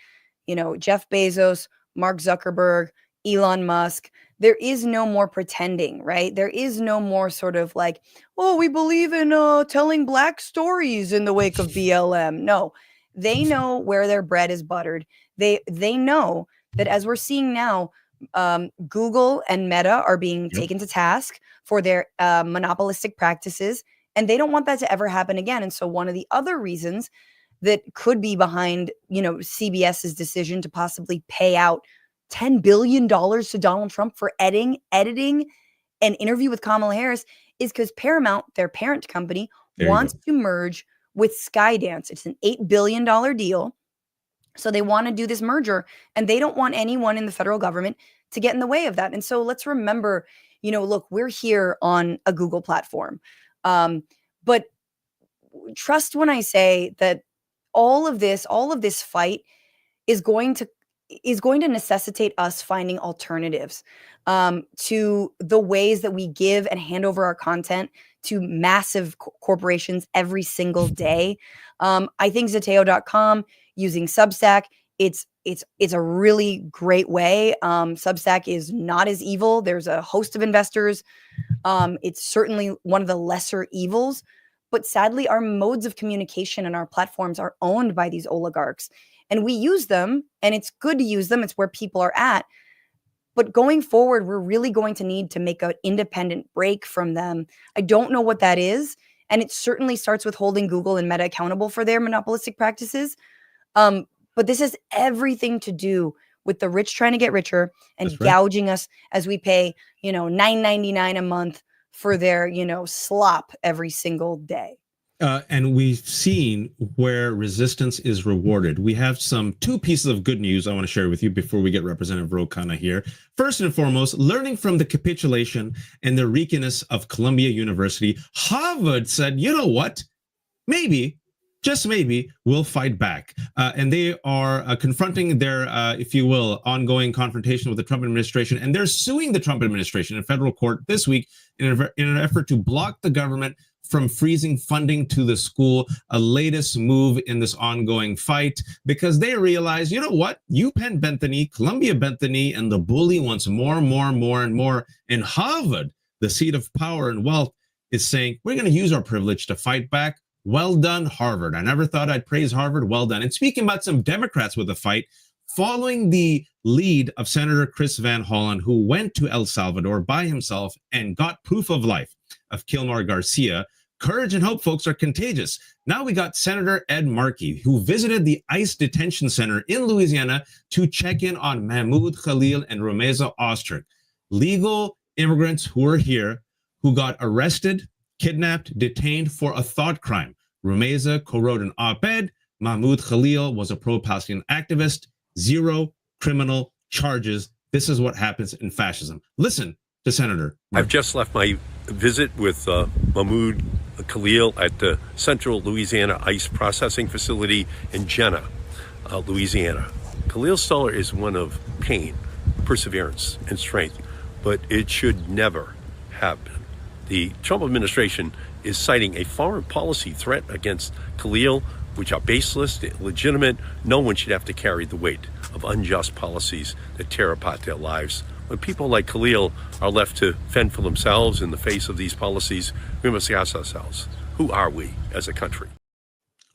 You know, Jeff Bezos, Mark Zuckerberg, Elon Musk. There is no more pretending, right? There is no more sort of like, oh, we believe in telling black stories in the wake of BLM. No, they know where their bread is buttered. They know that, as we're seeing now, Google and Meta are being taken to task for their monopolistic practices, and they don't want that to ever happen again. And so one of the other reasons that could be behind, you know, CBS's decision to possibly pay out $10 billion to Donald Trump for editing an interview with Kamala Harris is because Paramount, their parent company, wants to merge with Skydance. It's an $8 billion deal. So they want to do this merger, and they don't want anyone in the federal government to get in the way of that. And so let's remember, you know, look, we're here on a Google platform. But trust when I say that all of this fight is going to necessitate us finding alternatives to the ways that we give and hand over our content to massive corporations every single day. I think Zeteo.com, using Substack, it's a really great way. Substack is not as evil. There's a host of investors. It's certainly one of the lesser evils, but sadly, our modes of communication and our platforms are owned by these oligarchs. And we use them, and it's good to use them. It's where people are at. But going forward, we're really going to need to make an independent break from them. I don't know what that is. And it certainly starts with holding Google and Meta accountable for their monopolistic practices. But this has everything to do with the rich trying to get richer and gouging us as we pay, you know, $9.99 a month for their, you know, slop every single day. And we've seen where resistance is rewarded. We have two pieces of good news I want to share with you before we get Representative Khanna here. First and foremost, learning from the capitulation and the reekiness of Columbia University, Harvard said, you know what, maybe, just maybe, we'll fight back. And they are confronting their, if you will, ongoing confrontation with the Trump administration. And they're suing the Trump administration in federal court this week in an effort to block the government from freezing funding to the school, a latest move in this ongoing fight, because they realize, you know what, UPenn Bethany, Columbia Bethany, and the bully wants more and more. And Harvard, the seat of power and wealth, is saying, we're going to use our privilege to fight back. Well done, Harvard. I never thought I'd praise Harvard. Well done. And speaking about some Democrats with a fight, following the lead of Senator Chris Van Hollen, who went to El Salvador by himself and got proof of life of Kilmar Garcia, courage and hope, folks, are contagious. Now we got Senator Ed Markey, who visited the ICE detention center in Louisiana to check in on Mahmoud Khalil and Rumeza Ostrich, legal immigrants who are here, who got arrested, kidnapped, detained for a thought crime. Rumeza co-wrote an op-ed. Mahmoud Khalil was a pro-Palestinian activist. 0 criminal charges. This is what happens in fascism. Listen to Senator Markey. I've just left my visit with Mahmoud Khalil at the Central Louisiana ICE processing facility in Jenna, Louisiana. Khalil's story is one of pain, perseverance, and strength, but it should never happen. The Trump administration is citing a foreign policy threat against Khalil, which are baseless, illegitimate. No one should have to carry the weight of unjust policies that tear apart their lives. When people like Khalil are left to fend for themselves in the face of these policies, we must ask ourselves, who are we as a country?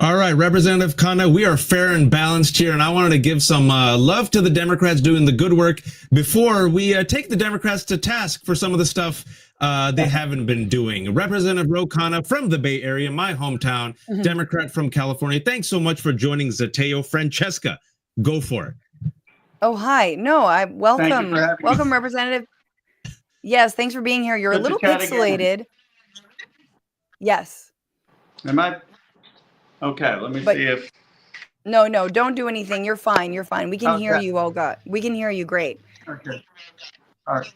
All right, Representative Khanna, we are fair and balanced here, and I wanted to give some love to the Democrats doing the good work before we take the Democrats to task for some of the stuff they haven't been doing. Representative Khanna from the Bay Area, my hometown, Democrat from California. Thanks so much for joining Zeteo. Francesca, go for it. Oh, hi. No, I welcome. Welcome, Representative. Yes, thanks for being here. You're a little pixelated. Yes. Am I? Okay, let me see if. No, don't do anything. You're fine. You're fine. We can hear you. Oh, God. We can hear you. Great. Okay. All right.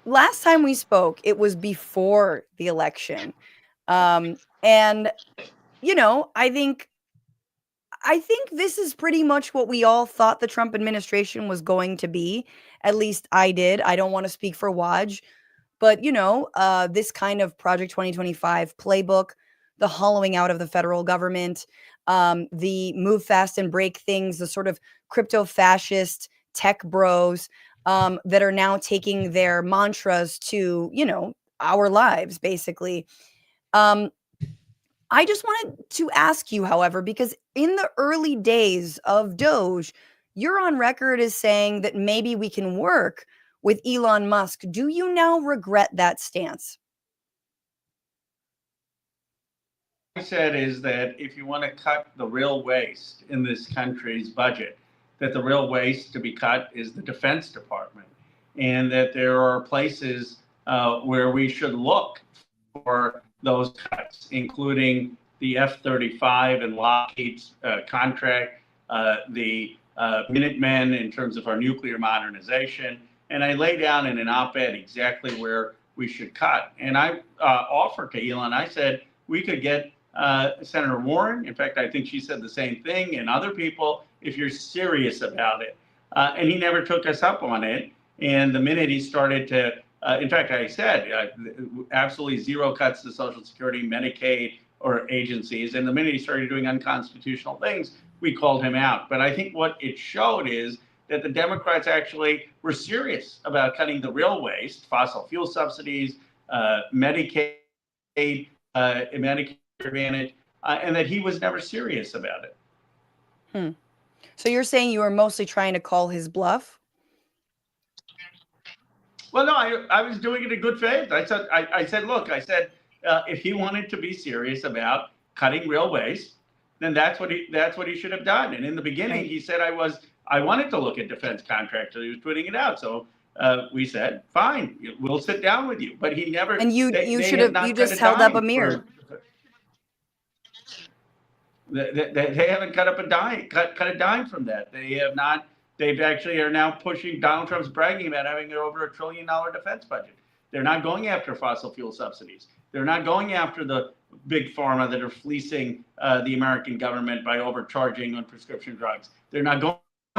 Last time we spoke, it was before the election. And, you know, I think this is pretty much what we all thought the Trump administration was going to be. At least I did. I don't want to speak for Waj, but, you know, this kind of Project 2025 playbook, the hollowing out of the federal government, the move fast and break things, the sort of crypto fascist tech bros that are now taking their mantras to, our lives, basically. I just wanted to ask you, however, because in the early days of Doge, you're on record as saying that maybe we can work with Elon Musk. Do you now regret that stance? I said is that if you want to cut the real waste in this country's budget, that the real waste to be cut is the Defense Department, and that there are places where we should look for those cuts, including the F-35 and Lockheed's contract, the Minutemen in terms of our nuclear modernization. And I lay down in an op-ed exactly where we should cut. And I offered to Elon, I said, we could get Senator Warren. In fact, I think she said the same thing, and other people, if you're serious about it. And he never took us up on it. And the minute he started to, in fact, I said absolutely zero cuts to Social Security, Medicaid, or agencies. And the minute he started doing unconstitutional things, we called him out. But I think what it showed is that the Democrats actually were serious about cutting the real waste, fossil fuel subsidies, Medicaid, Medicare Advantage, and that he was never serious about it. So you're saying you were mostly trying to call his bluff? Well, no, I was doing it in good faith. I said, look, if he wanted to be serious about cutting real waste, then that's what he should have done. And in the beginning, he said I wanted to look at defense contracts, so he was putting it out. So we said, fine, we'll sit down with you. But he never. And you just held up a mirror. They haven't cut up a dime, cut a dime from that. They have not. They've actually are now pushing. Donald Trump's bragging about having over $1 trillion defense budget. They're not going after fossil fuel subsidies. They're not going after the big pharma that are fleecing the American government by overcharging on prescription drugs. They're not going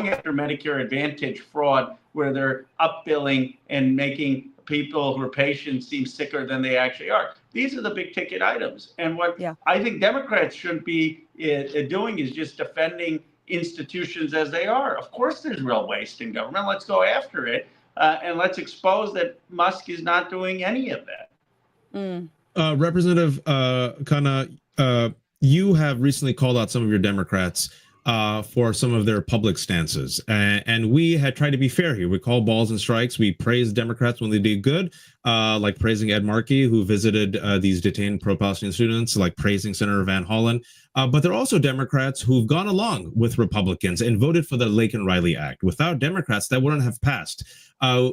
after Medicare Advantage fraud, where they're upbilling and making people who are patients seem sicker than they actually are. These are the big ticket items. And what I think Democrats shouldn't be doing is just defending institutions as they are. Of course, there's real waste in government. Let's go after it. And let's expose that Musk is not doing any of that. Representative Khanna, you have recently called out some of your Democrats for some of their public stances. And we had tried to be fair here. We call balls and strikes. We praise Democrats when they did good, like praising Ed Markey, who visited these detained pro-Palestinian students, like praising Senator Van Hollen. But there are also Democrats who've gone along with Republicans and voted for the Lake and Riley Act. Without Democrats, that wouldn't have passed.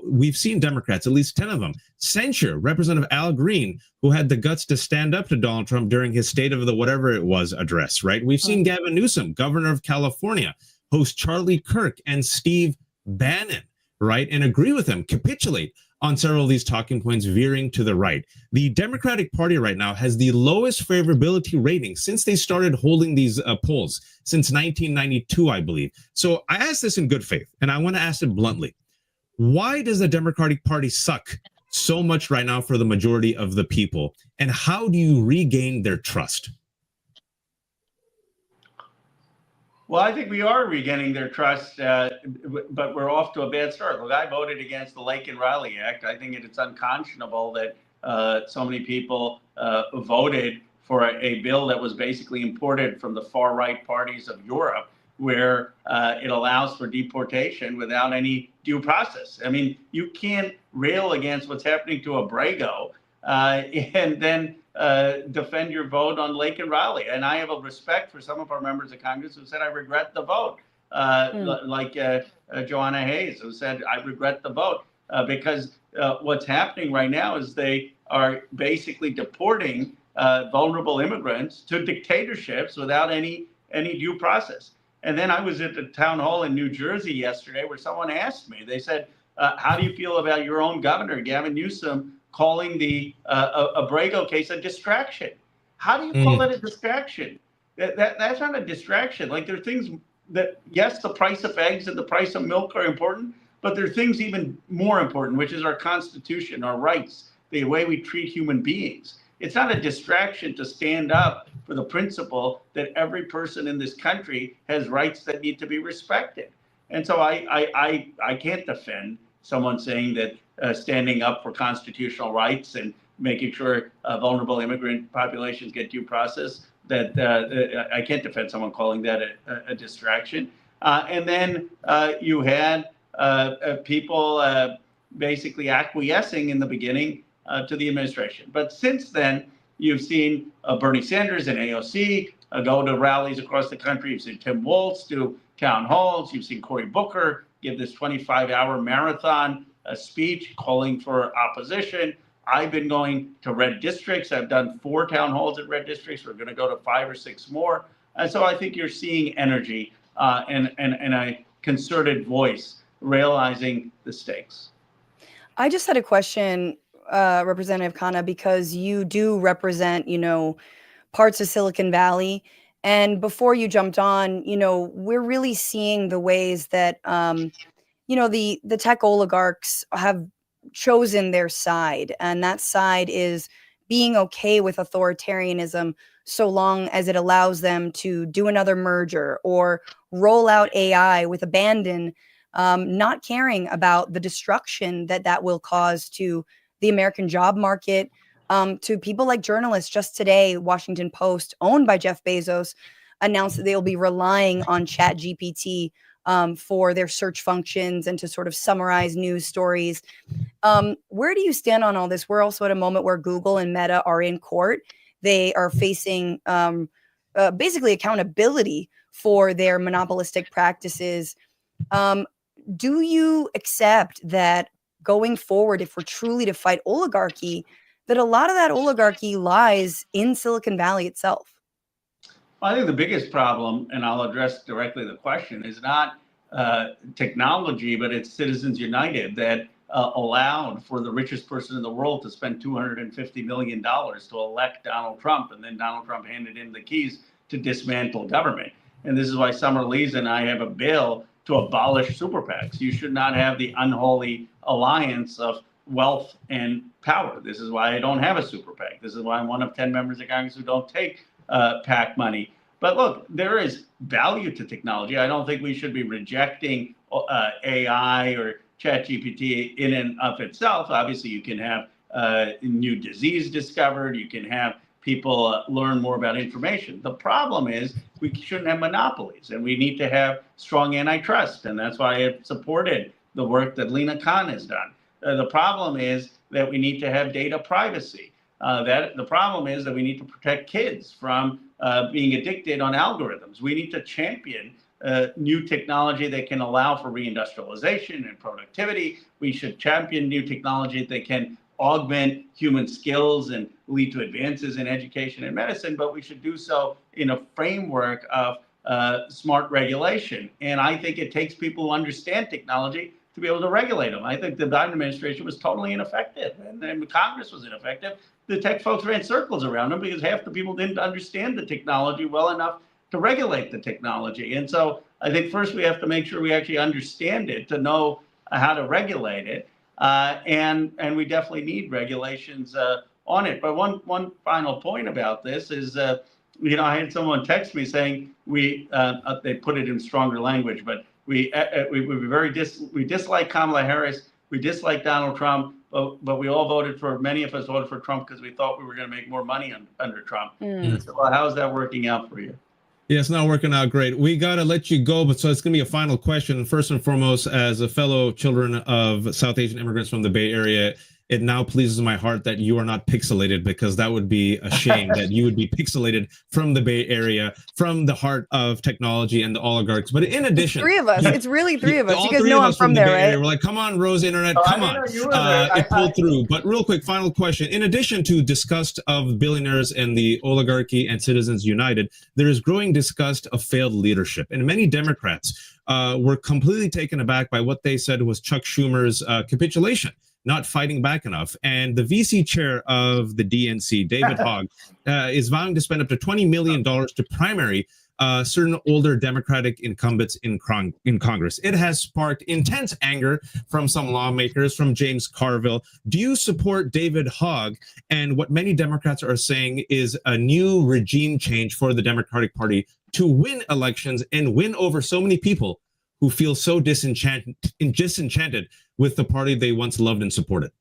We've seen Democrats, at least 10 of them, censure Representative Al Green, who had the guts to stand up to Donald Trump during his State of the Whatever It Was address, right? We've seen Gavin Newsom, governor of California, host Charlie Kirk and Steve Bannon, right? And agree with him, capitulate on several of these talking points, veering to the right. The Democratic Party right now has the lowest favorability rating since they started holding these polls, since 1992, I believe. So I asked this in good faith, and I want to ask it bluntly. Why does the Democratic Party suck so much right now for the majority of the people? And how do you regain their trust? Well, I think we are regaining their trust, but we're off to a bad start. Look, I voted against the Lake and Riley Act. I think it's unconscionable that so many people voted for a bill that was basically imported from the far right parties of Europe, where it allows for deportation without any due process. I mean, you can't rail against what's happening to Abrego and then defend your vote on Lake and Riley. And I have a respect for some of our members of Congress who said, I regret the vote, like Joanna Hayes, who said, I regret the vote, because what's happening right now is they are basically deporting vulnerable immigrants to dictatorships without any due process. And then I was at the town hall in New Jersey yesterday where someone asked me, they said, how do you feel about your own governor, Gavin Newsom, calling the Abrego case a distraction? How do you call it a distraction? That's not a distraction. Like, there are things that, yes, the price of eggs and the price of milk are important, but there are things even more important, which is our Constitution, our rights, the way we treat human beings. It's not a distraction to stand up for the principle that every person in this country has rights that need to be respected. And so I can't defend someone saying that standing up for constitutional rights and making sure vulnerable immigrant populations get due process, that I can't defend someone calling that a distraction. And then you had people basically acquiescing in the beginning to the administration. But since then, you've seen Bernie Sanders and AOC go to rallies across the country. You've seen Tim Walz do town halls. You've seen Cory Booker give this 25-hour marathon speech calling for opposition. I've been going to red districts. I've done 4 town halls at red districts. We're going to go to 5 or 6 more. And so I think you're seeing energy and a concerted voice realizing the stakes. I just had a question, Representative Khanna, because you do represent, parts of Silicon Valley. And before you jumped on, we're really seeing the ways that, the tech oligarchs have chosen their side. And that side is being okay with authoritarianism so long as it allows them to do another merger or roll out AI with abandon, not caring about the destruction that will cause to the American job market, to people like journalists. Just today, Washington Post, owned by Jeff Bezos, announced that they'll be relying on ChatGPT for their search functions and to sort of summarize news stories. Where do you stand on all this? We're also at a moment where Google and Meta are in court. They are facing basically accountability for their monopolistic practices. Do you accept that going forward, if we're truly to fight oligarchy, that a lot of that oligarchy lies in Silicon Valley itself? I think the biggest problem, and I'll address directly the question, is not technology, but it's Citizens United that allowed for the richest person in the world to spend $250 million to elect Donald Trump, and then Donald Trump handed him the keys to dismantle government. And this is why Summer Lees and I have a bill to abolish super PACs. You should not have the unholy alliance of wealth and power. This is why I don't have a super PAC. This is why I'm one of 10 members of Congress who don't take PAC money. But look, there is value to technology. I don't think we should be rejecting AI or ChatGPT in and of itself. Obviously, you can have new disease discovered. You can have people learn more about information. The problem is we shouldn't have monopolies, and we need to have strong antitrust. And that's why I have supported the work that Lina Khan has done. The problem is that we need to have data privacy. The problem is that we need to protect kids from being addicted on algorithms. We need to champion new technology that can allow for reindustrialization and productivity. We should champion new technology that can augment human skills and lead to advances in education and medicine, but we should do so in a framework of smart regulation. And I think it takes people who understand technology to be able to regulate them. I think the Biden administration was totally ineffective, and then Congress was ineffective. The tech folks ran circles around them because half the people didn't understand the technology well enough to regulate the technology. And so I think first we have to make sure we actually understand it to know how to regulate it. And we definitely need regulations on it. But one final point about this is, I had someone text me saying they put it in stronger language, but we dislike Kamala Harris, we dislike Donald Trump, but we all many of us voted for Trump because we thought we were going to make more money under Trump. So how's that working out for you? Yeah, it's not working out great. We got to let you go, but so it's going to be a final question. First and foremost, as a fellow children of South Asian immigrants from the Bay Area, it now pleases my heart that you are not pixelated, because that would be a shame that you would be pixelated from the Bay Area, from the heart of technology and the oligarchs. But in addition, it's 3 of us. It's really 3 of us. You guys know I'm from there, right? We're like, come on, Rose Internet, come on. It pulled through. But real quick, final question. In addition to disgust of billionaires and the oligarchy and Citizens United, there is growing disgust of failed leadership. And many Democrats were completely taken aback by what they said was Chuck Schumer's capitulation, not fighting back enough. And the VC chair of the DNC, David Hogg, is vowing to spend up to $20 million to primary certain older Democratic incumbents in Congress. It has sparked intense anger from some lawmakers, from James Carville. Do you support David Hogg and what many Democrats are saying is a new regime change for the Democratic Party to win elections and win over so many people who feel so disenchanted with the party they once loved and supported?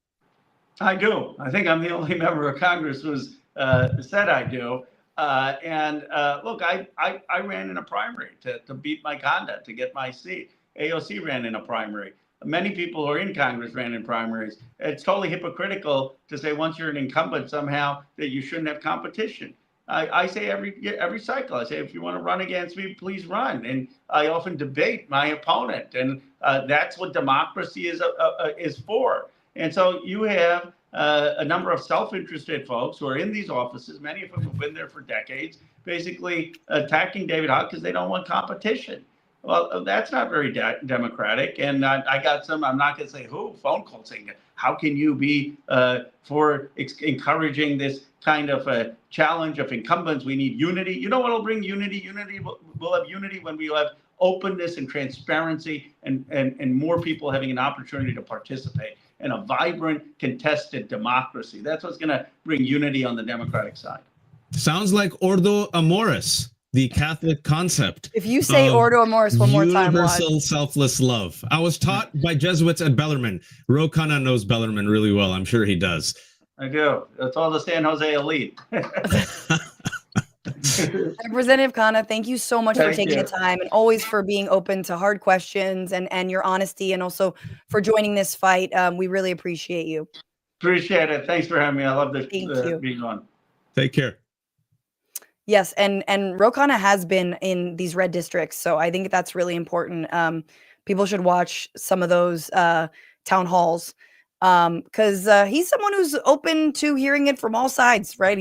I do. I think I'm the only member of Congress who's said I do. Look, I ran in a primary to beat Mike Khanna to get my seat. AOC ran in a primary. Many people who are in Congress ran in primaries. It's totally hypocritical to say once you're an incumbent somehow that you shouldn't have competition. I say every cycle, I say, if you want to run against me, please run. And I often debate my opponent. And that's what democracy is for. And so you have a number of self-interested folks who are in these offices, many of whom have been there for decades, basically attacking David Hogg because they don't want competition. Well, that's not very democratic. And I got some, I'm not going to say who, phone calls saying, how can you be for encouraging this kind of a challenge of incumbents? We need unity. You know what will bring unity? We'll have unity when we have openness and transparency and more people having an opportunity to participate in a vibrant, contested democracy. That's what's going to bring unity on the Democratic side. Sounds like Ordo Amoris, the Catholic concept. If you say Ordo Amoris one more time, universal selfless love. I was taught by Jesuits at Bellarmine. Khanna knows Bellarmine really well. I'm sure he does. I do. That's all the San Jose elite. Representative Khanna, thank you so much for taking the time and always for being open to hard questions and your honesty, and also for joining this fight. We really appreciate you. Appreciate it. Thanks for having me. I love this being on. Take care. Yes, and Ro Khanna has been in these red districts, so I think that's really important. People should watch some of those town halls because he's someone who's open to hearing it from all sides, right?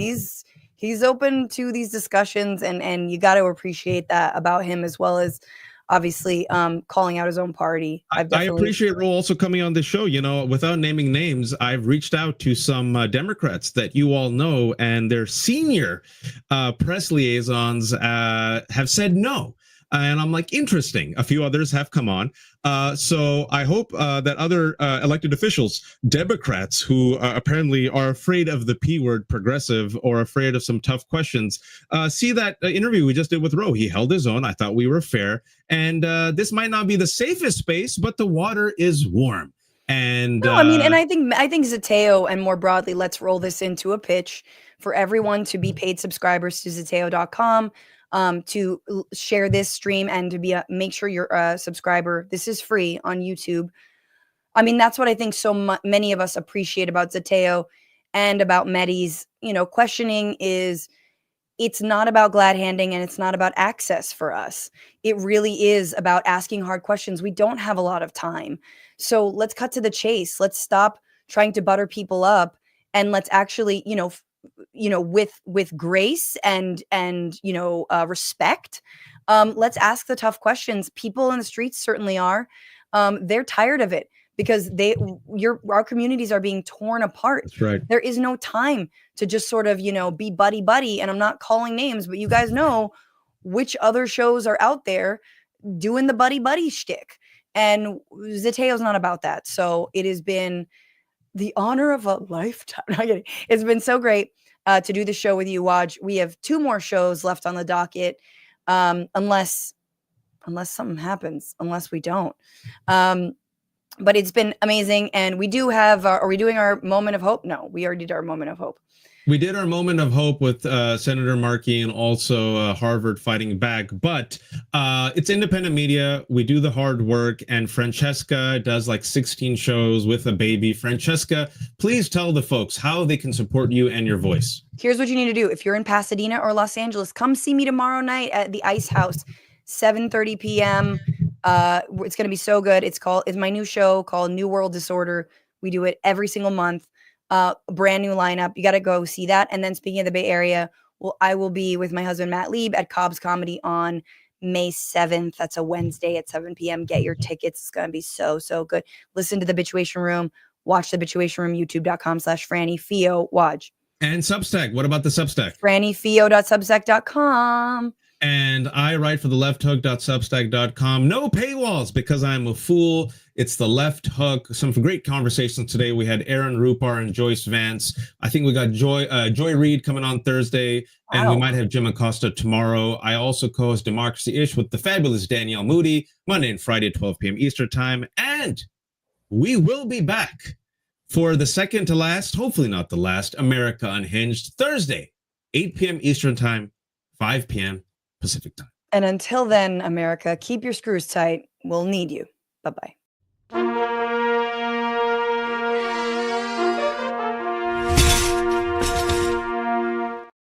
He's open to these discussions, and you got to appreciate that about him, as well as obviously calling out his own party. I appreciate Ro also coming on the show. You know, without naming names, I've reached out to some Democrats that you all know, and their senior press liaisons have said no. And I'm like, interesting. A few others have come on. So I hope that other elected officials, Democrats who apparently are afraid of the P word progressive or afraid of some tough questions, see that interview we just did with Ro. He held his own. I thought we were fair. And this might not be the safest space, but the water is warm. And no, I mean, and I think Zeteo, and more broadly, let's roll this into a pitch for everyone to be paid subscribers to Zeteo.com. To share this stream and to be make sure you're a subscriber. This is free on YouTube. I mean, that's what I think so many of us appreciate about Zeteo and about Medi's, questioning is it's not about glad handing and it's not about access for us. It really is about asking hard questions. We don't have a lot of time. So let's cut to the chase. Let's stop trying to butter people up and let's actually, with grace and respect, let's ask the tough questions. People in the streets certainly are. They're tired of it because our communities are being torn apart. That's right. There is no time to just sort of, be buddy. And I'm not calling names, but you guys know which other shows are out there doing the buddy shtick. And Zeteo's not about that. So it has been the honor of a lifetime. It's been so great to do the show with you, Waj. We have 2 more shows left on the docket, unless something happens, unless we don't. But it's been amazing. And we do have, are we doing our moment of hope? No, we already did our moment of hope. We did our moment of hope with Senator Markey and also Harvard fighting back, but it's independent media. We do the hard work, and Francesca does like 16 shows with a baby. Francesca, please tell the folks how they can support you and your voice. Here's what you need to do. If you're in Pasadena or Los Angeles, come see me tomorrow night at the Ice House, 7:30 p.m. It's going to be so good. It's my new show called New World Disorder. We do it every single month. Brand new lineup. You got to go see that. And then speaking of the Bay Area, I will be with my husband, Matt Lieb, at Cobb's Comedy on May 7th. That's a Wednesday at 7 p.m. Get your tickets. It's going to be so, so good. Listen to The Bituation Room. Watch The Bituation Room, youtube.com/Franny Fio. Waj. And Substack. What about the Substack? FrannyFio.substack.com. And I write for the lefthook.substack.com. No paywalls because I'm a fool. It's the Left Hook. Some great conversations today. We had Aaron Rupar and Joyce Vance. I think we got Joy Reid coming on Thursday, and we might have Jim Acosta tomorrow. I also co-host Democracy-ish with the fabulous Danielle Moody, Monday and Friday at 12 p.m. Eastern Time. And we will be back for the second to last, hopefully not the last, America Unhinged, Thursday, 8 p.m. Eastern Time, 5 p.m. Pacific Time. And until then, America, keep your screws tight. We'll need you. Bye-bye.